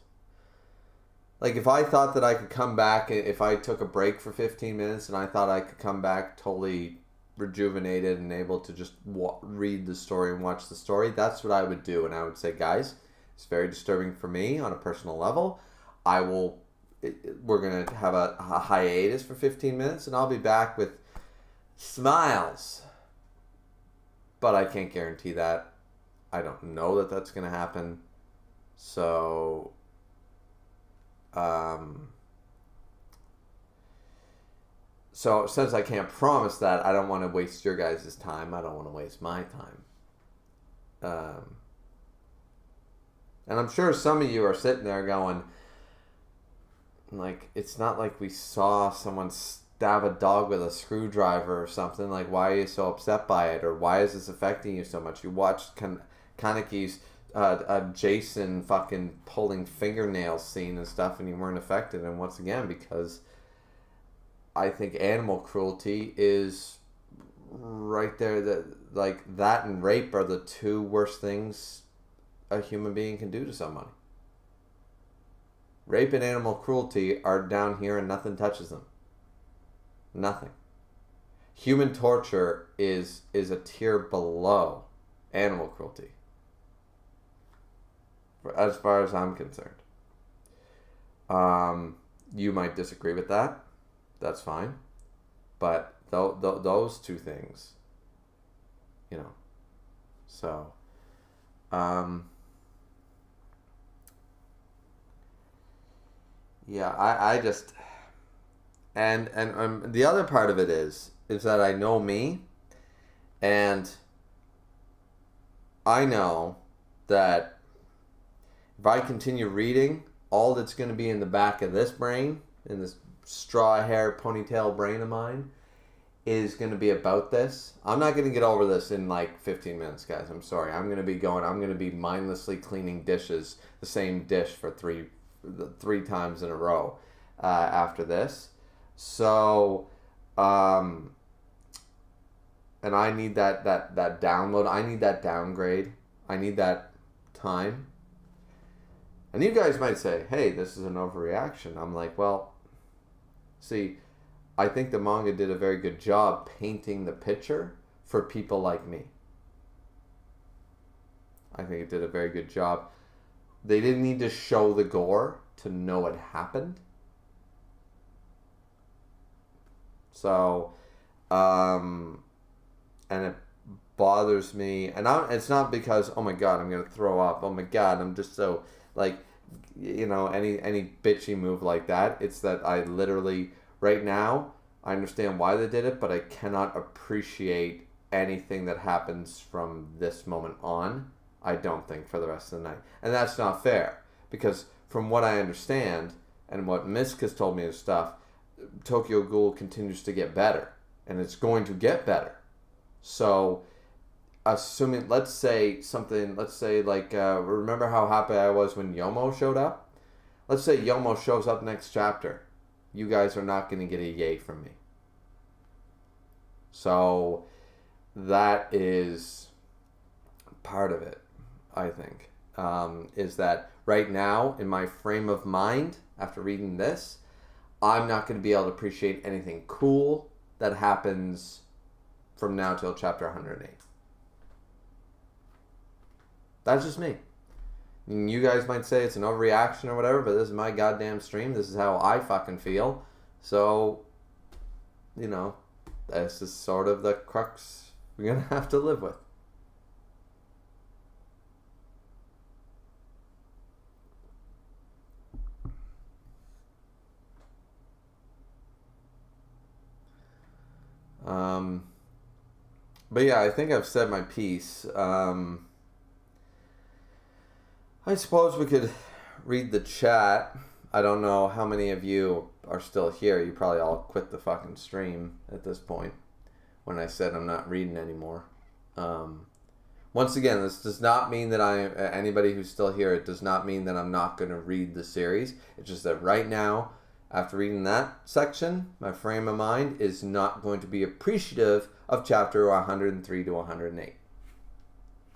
Like, if I thought that I could come back, if I took a break for 15 minutes and I thought I could come back totally rejuvenated and able to just read the story and watch the story, that's what I would do. And I would say, guys, it's very disturbing for me on a personal level. We're going to have a hiatus for 15 minutes and I'll be back with smiles. But I can't guarantee that. I don't know that that's going to happen. So... So since I can't promise that, I don't want to waste your guys' time. I don't want to waste my time. And I'm sure some of you are sitting there going, like, it's not like we saw someone stab a dog with a screwdriver or something. Like, why are you so upset by it? Or why is this affecting you so much? You watched Kaneki's Jason fucking pulling fingernails scene and stuff, and you weren't affected. And once again, because I think animal cruelty is right there. That and rape are the two worst things a human being can do to somebody. Rape and animal cruelty are down here and nothing touches them. Nothing. Human torture is a tier below animal cruelty, as far as I'm concerned. You might disagree with that. That's fine. But those two things, you know. So, yeah, I just, and the other part of it is that I know me, and I know that if I continue reading, all that's going to be in the back of this brain, in this straw hair ponytail brain of mine, is going to be about this. I'm not going to get over this in like 15 minutes, guys. I'm sorry. I'm going to be mindlessly cleaning dishes, the same dish for three times in a row after this. So, and I need that download. I need that downgrade. I need that time. And you guys might say, hey, this is an overreaction. I'm like, well, see, I think the manga did a very good job painting the picture for people like me. I think it did a very good job. They didn't need to show the gore to know it happened. So, and it bothers me. And it's not because, oh my God, I'm going to throw up. Oh my God, I'm just so, like, you know, any bitchy move like that. It's that I literally, right now, I understand why they did it, but I cannot appreciate anything that happens from this moment on, I don't think, for the rest of the night. And that's not fair, because from what I understand, and what Misk has told me and stuff, Tokyo Ghoul continues to get better, and it's going to get better. So, assuming, let's say like, remember how happy I was when Yomo showed up? Let's say Yomo shows up next chapter. You guys are not going to get a yay from me. So, that is part of it, I think. Is that right now, in my frame of mind, after reading this, I'm not going to be able to appreciate anything cool that happens from now till chapter 108. That's just me. And you guys might say it's an overreaction or whatever, but this is my goddamn stream. This is how I fucking feel. So, you know, this is sort of the crux we're going to have to live with. But yeah, I think I've said my piece. I suppose we could read the chat. I don't know how many of you are still here. You probably all quit the fucking stream at this point when I said I'm not reading anymore. Once again, this does not mean that anybody who's still here, it does not mean that I'm not going to read the series. It's just that right now, after reading that section, my frame of mind is not going to be appreciative of chapter 103 to 108.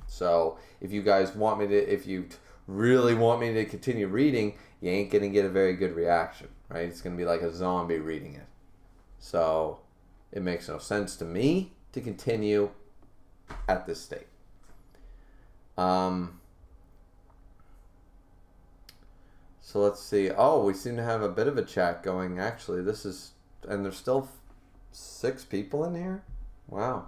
So if you guys want me to, if you really want me to continue reading, you ain't going to get a very good reaction, right? It's going to be like a zombie reading it. So it makes no sense to me to continue at this state. So let's see. Oh, we seem to have a bit of a chat going. Actually, this is, and there's still 6 people in here. Wow.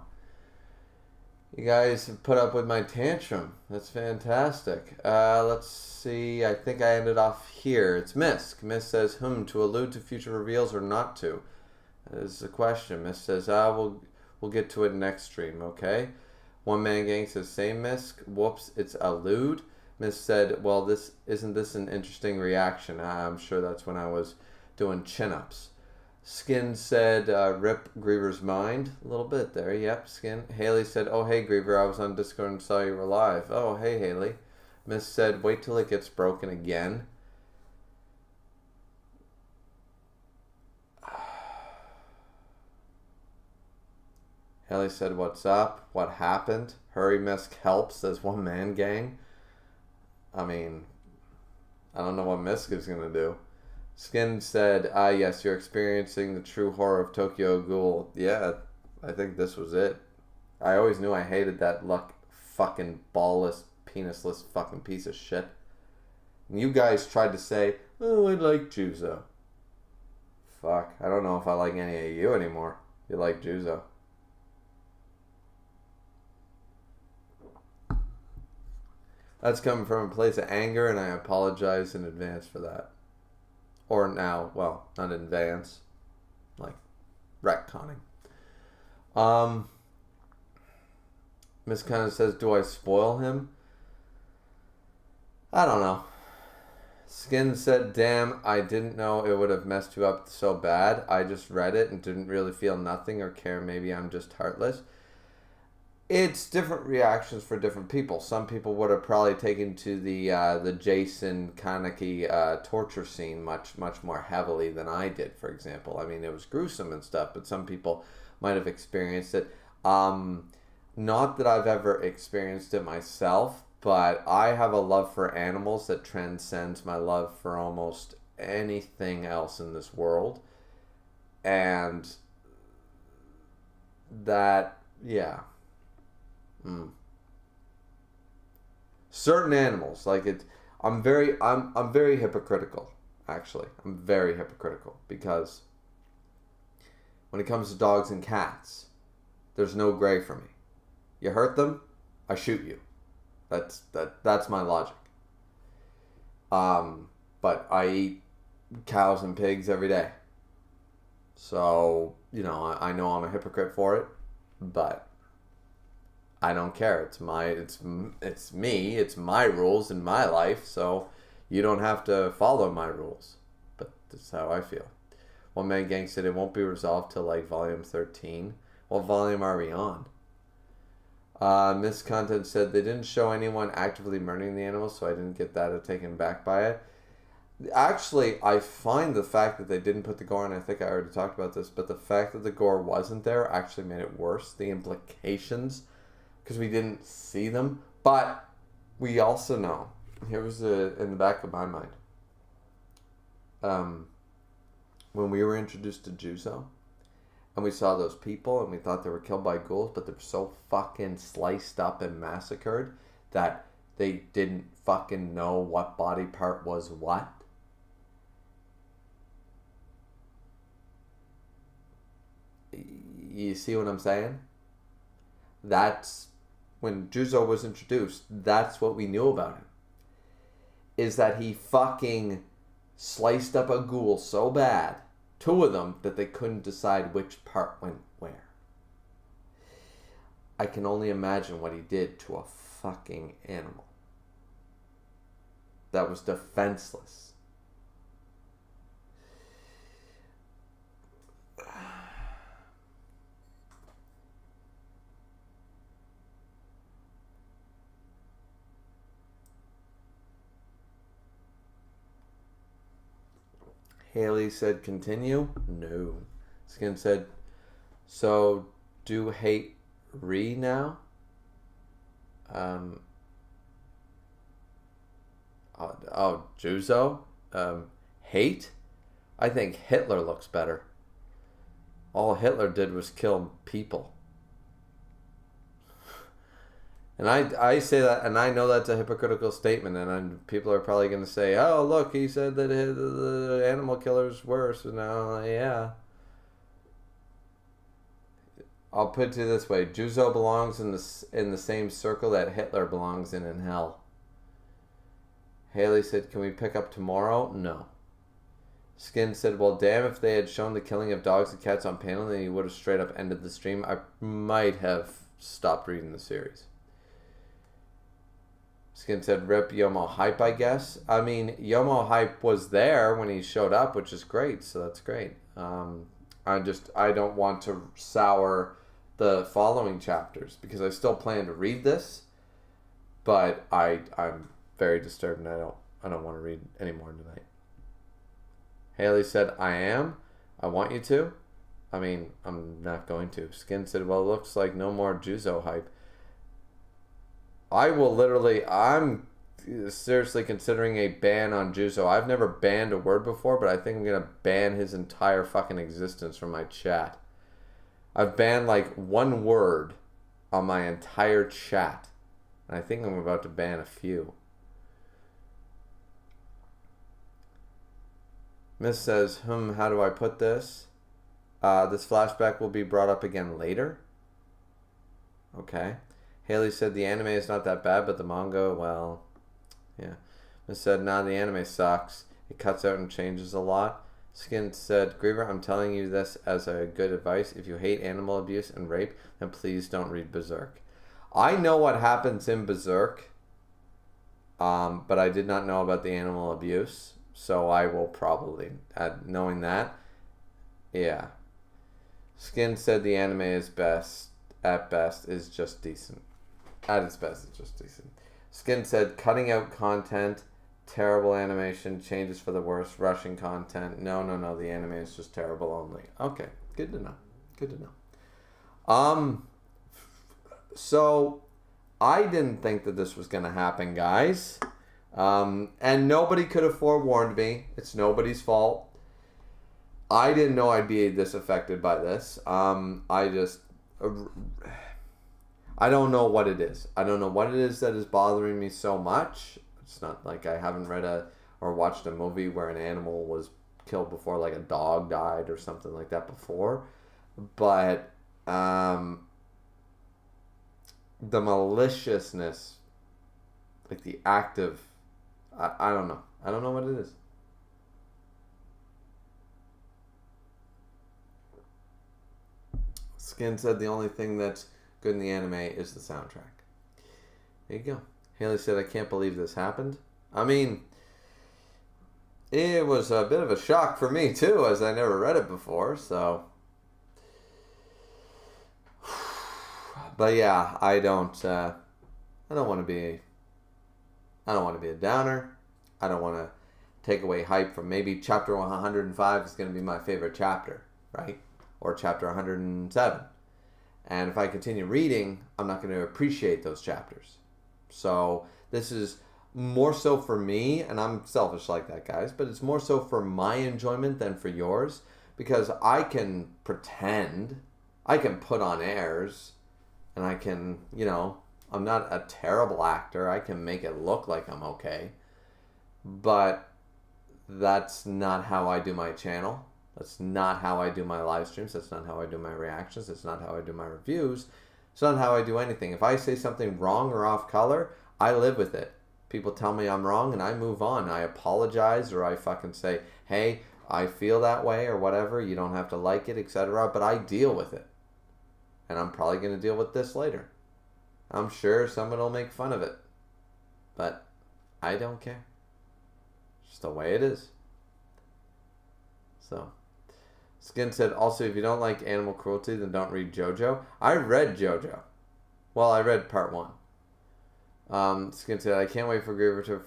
You guys have put up with my tantrum. That's fantastic. Let's see. I think I ended off here. It's Misk. Misk says, to allude to future reveals or not to. This is a question. Miss says, we'll get to it next stream, okay? One Man Gang says, same Miss. Whoops, it's a lewd. Miss said, well, isn't this an interesting reaction? I'm sure that's when I was doing chin-ups. Skin said, rip Griever's mind. A little bit there, yep, Skin. Haley said, oh, hey, Griever, I was on Discord and saw you were live. Oh, hey, Haley. Miss said, wait till it gets broken again. Haley said, what's up? What happened? Hurry, Misk helps, says One Man Gang. I mean, I don't know what Misk is going to do. Skin said, yes, you're experiencing the true horror of Tokyo Ghoul. Yeah, I think this was it. I always knew I hated that fucking ballless, penisless fucking piece of shit. And you guys tried to say, oh, I like Juzo. Fuck, I don't know if I like any of you anymore. You like Juzo. That's coming from a place of anger, and I apologize in advance for that. Or now, well, not in advance. Like, retconning. Miss kind of says, do I spoil him? I don't know. Skin said, damn, I didn't know it would have messed you up so bad. I just read it and didn't really feel nothing or care. Maybe I'm just heartless. It's different reactions for different people. Some people would have probably taken to the Jason Kaneki torture scene much more heavily than I did, for example. I mean, it was gruesome and stuff, but some people might have experienced it. Not that I've ever experienced it myself, but I have a love for animals that transcends my love for almost anything else in this world. And that, yeah. Certain animals, like it, I'm very hypocritical, actually. I'm very hypocritical because when it comes to dogs and cats, there's no gray for me. You hurt them, I shoot you. That's my logic. But I eat cows and pigs every day. So, I know I'm a hypocrite for it, but I don't care. It's me. It's my rules in my life. So you don't have to follow my rules. But that's how I feel. One Man Gang said it won't be resolved till like volume 13. What volume are we on? Miss Content said they didn't show anyone actively murdering the animals, so I didn't get that taken back by it. Actually, I find the fact that they didn't put the gore, and I think I already talked about this, but the fact that the gore wasn't there actually made it worse. The implications, because we didn't see them. But we also know, here was in the back of my mind, when we were introduced to Juzo, and we saw those people, and we thought they were killed by ghouls, but they were so fucking sliced up and massacred that they didn't fucking know what body part was what. You see what I'm saying? That's when Juzo was introduced, that's what we knew about him. Is that he fucking sliced up a ghoul so bad, 2 of them, that they couldn't decide which part went where. I can only imagine what he did to a fucking animal that was defenseless. Haley said, continue? No. Skin said, so do hate Re now? Juzo? Hate? I think Hitler looks better. All Hitler did was kill people. And I say that, and I know that's a hypocritical statement, and people are probably going to say, oh, look, he said that the animal killer's worse. And now, yeah. I'll put it this way. Juzo belongs in the same circle that Hitler belongs in hell. Haley said, can we pick up tomorrow? No. Skin said, well, damn, if they had shown the killing of dogs and cats on panel, then you would have straight up ended the stream. I might have stopped reading the series. Skin said, rip Yomo Hype, I guess. I mean, Yomo Hype was there when he showed up, which is great, so that's great. I don't want to sour the following chapters, because I still plan to read this, but I'm very disturbed, and I don't want to read any more tonight. Haley said, I am. I want you to. I mean, I'm not going to. Skin said, well, it looks like no more Juzo hype. I'm seriously considering a ban on Juzo. I've never banned a word before, but I think I'm going to ban his entire fucking existence from my chat. I've banned like one word on my entire chat. And I think I'm about to ban a few. Miss says, how do I put this? This flashback will be brought up again later. Okay. Haley said the anime is not that bad, but the manga, well, yeah. Miss said, nah, the anime sucks. It cuts out and changes a lot. Skin said, Griever, I'm telling you this as a good advice. If you hate animal abuse and rape, then please don't read Berserk. I know what happens in Berserk, but I did not know about the animal abuse. So I will probably, knowing that, yeah. Skin said the anime is best, at best, is just decent. At its best, it's just decent. Skin said cutting out content, terrible animation, changes for the worse, rushing content. No, the anime is just terrible only. Okay, good to know. Good to know. So I didn't think that this was going to happen, guys. And nobody could have forewarned me. It's nobody's fault. I didn't know I'd be this affected by this. I don't know what it is. I don't know what it is that is bothering me so much. It's not like I haven't read or watched a movie where an animal was killed before, like a dog died or something like that before. But the maliciousness, like the active, I don't know. I don't know what it is. Skin said the only thing that's good in the anime is the soundtrack. There you go. Haley said, I can't believe this happened. I mean, it was a bit of a shock for me too, as I never read it before, so. But yeah, I don't want to be a downer. I don't want to take away hype from maybe chapter 105 is going to be my favorite chapter, right? Or chapter 107. And if I continue reading, I'm not going to appreciate those chapters. So this is more so for me, and I'm selfish like that, guys, but it's more so for my enjoyment than for yours, because I can pretend, I can put on airs, and I can, I'm not a terrible actor. I can make it look like I'm okay. But that's not how I do my channel. That's not how I do my live streams. That's not how I do my reactions. That's not how I do my reviews. It's not how I do anything. If I say something wrong or off color, I live with it. People tell me I'm wrong and I move on. I apologize, or I fucking say, hey, I feel that way or whatever. You don't have to like it, etc. But I deal with it. And I'm probably going to deal with this later. I'm sure someone will make fun of it. But I don't care. It's just the way it is. So, Skin said, also, if you don't like animal cruelty, then don't read JoJo. I read JoJo. Well, I read part 1. Skin said, I can't wait for Griever to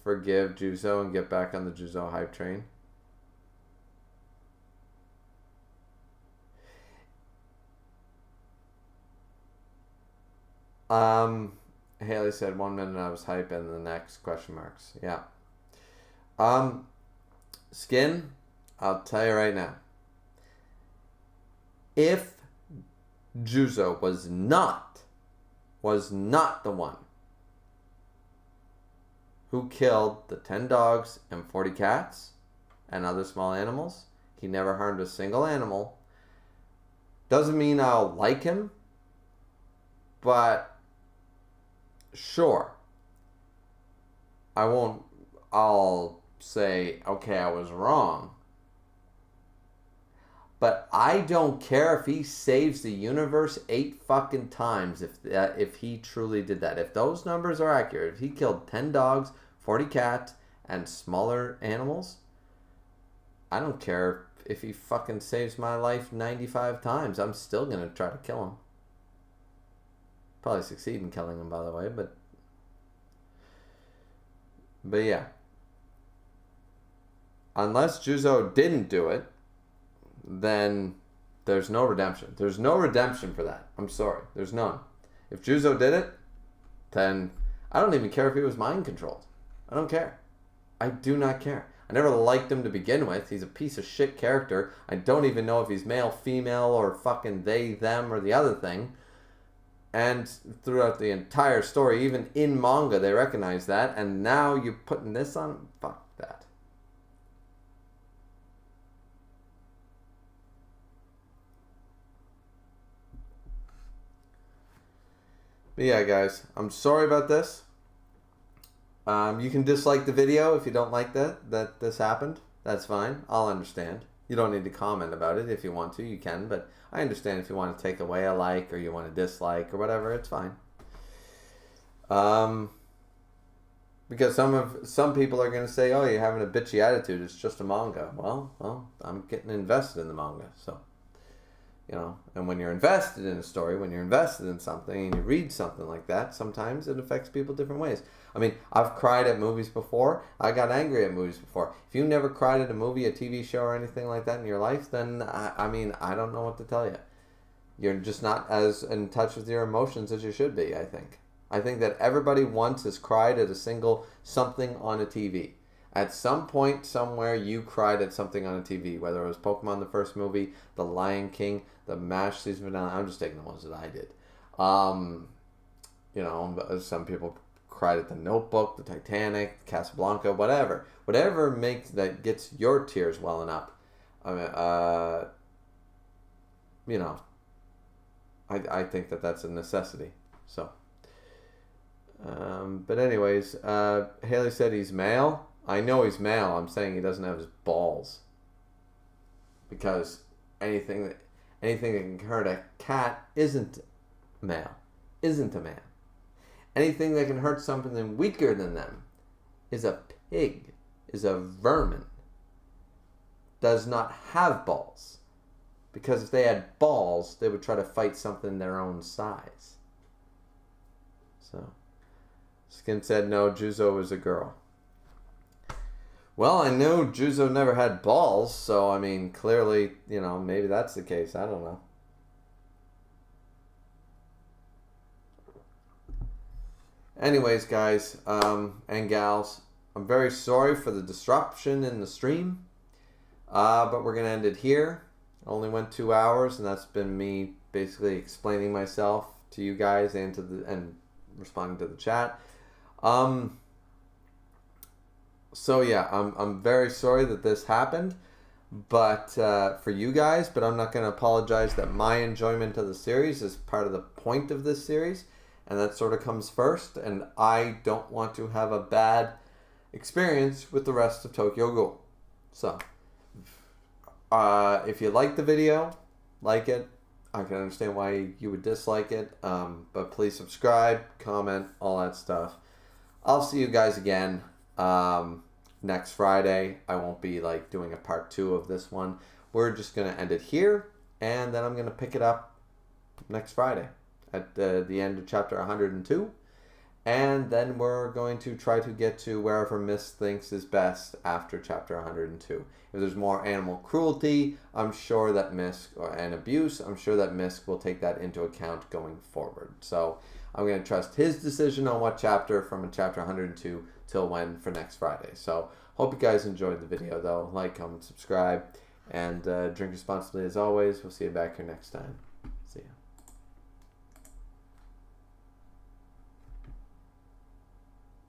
forgive Juzo and get back on the Juzo hype train. Haley said 1 minute I was hype and the next question marks. Yeah. Skin, I'll tell you right now. If Juzo was not the one who killed the 10 dogs and 40 cats and other small animals, he never harmed a single animal. Doesn't mean I'll like him, but sure, I'll say, okay, I was wrong. But I don't care if he saves the universe 8 fucking times if he truly did that. If those numbers are accurate, if he killed 10 dogs, 40 cats, and smaller animals, I don't care if he fucking saves my life 95 times. I'm still going to try to kill him. Probably succeed in killing him, by the way, but yeah. Unless Juzo didn't do it, then there's no redemption. There's no redemption for that. I'm sorry. There's none. If Juzo did it, then I don't even care if he was mind controlled. I don't care. I do not care. I never liked him to begin with. He's a piece of shit character. I don't even know if he's male, female, or fucking they, them, or the other thing. And throughout the entire story, even in manga, they recognize that. And now you're putting this on him? Fuck that. But yeah, guys, I'm sorry about this. You can dislike the video if you don't like that this happened. That's fine. I'll understand. You don't need to comment about it. If you want to, you can. But I understand if you want to take away a like or you want to dislike or whatever. It's fine. Because some people are going to say, "Oh, you're having a bitchy attitude. It's just a manga." Well, I'm getting invested in the manga, so. You know, and when you're invested in a story, when you're invested in something and you read something like that, sometimes it affects people different ways. I mean, I've cried at movies before. I got angry at movies before. If you never cried at a movie, a TV show, or anything like that in your life, then, I mean, I don't know what to tell you. You're just not as in touch with your emotions as you should be, I think. I think that everybody once has cried at a single something on a TV. At some point, somewhere, you cried at something on a TV, whether it was Pokemon the first movie, The Lion King, the MASH season finale. I'm just taking the ones that I did. You know, some people cried at The Notebook, The Titanic, Casablanca, whatever. Whatever that gets your tears welling up. I mean, you know, I think that's a necessity. So, but anyways, Haley said he's male. I know he's male. I'm saying he doesn't have his balls. Because anything that can hurt a cat isn't male. Isn't a man. Anything that can hurt something weaker than them is a pig. Is a vermin. Does not have balls. Because if they had balls, they would try to fight something their own size. So, Skin said no, Juzo is a girl. Well, I know Juzo never had balls, so, I mean, clearly, you know, maybe that's the case. I don't know. Anyways, guys, and gals, I'm very sorry for the disruption in the stream, but we're going to end it here. It only went 2 hours, and that's been me basically explaining myself to you guys and responding to the chat. So yeah, I'm very sorry that this happened, but for you guys, but I'm not going to apologize that my enjoyment of the series is part of the point of this series, and that sort of comes first, and I don't want to have a bad experience with the rest of Tokyo Ghoul. So, if you like the video, like it. I can understand why you would dislike it, but please subscribe, comment, all that stuff. I'll see you guys again. Next Friday. I won't be like doing a part 2 of this one. We're just going to end it here, and then I'm going to pick it up next Friday at the end of chapter 102, and then we're going to try to get to wherever Mist thinks is best after chapter 102. If there's more animal cruelty, I'm sure that Mist, and abuse, I'm sure that Mist will take that into account going forward. So I'm going to trust his decision on what chapter from chapter 102 till when for next Friday. So hope you guys enjoyed the video, though. Like, comment, subscribe, and drink responsibly as always. We'll see you back here next time. See ya.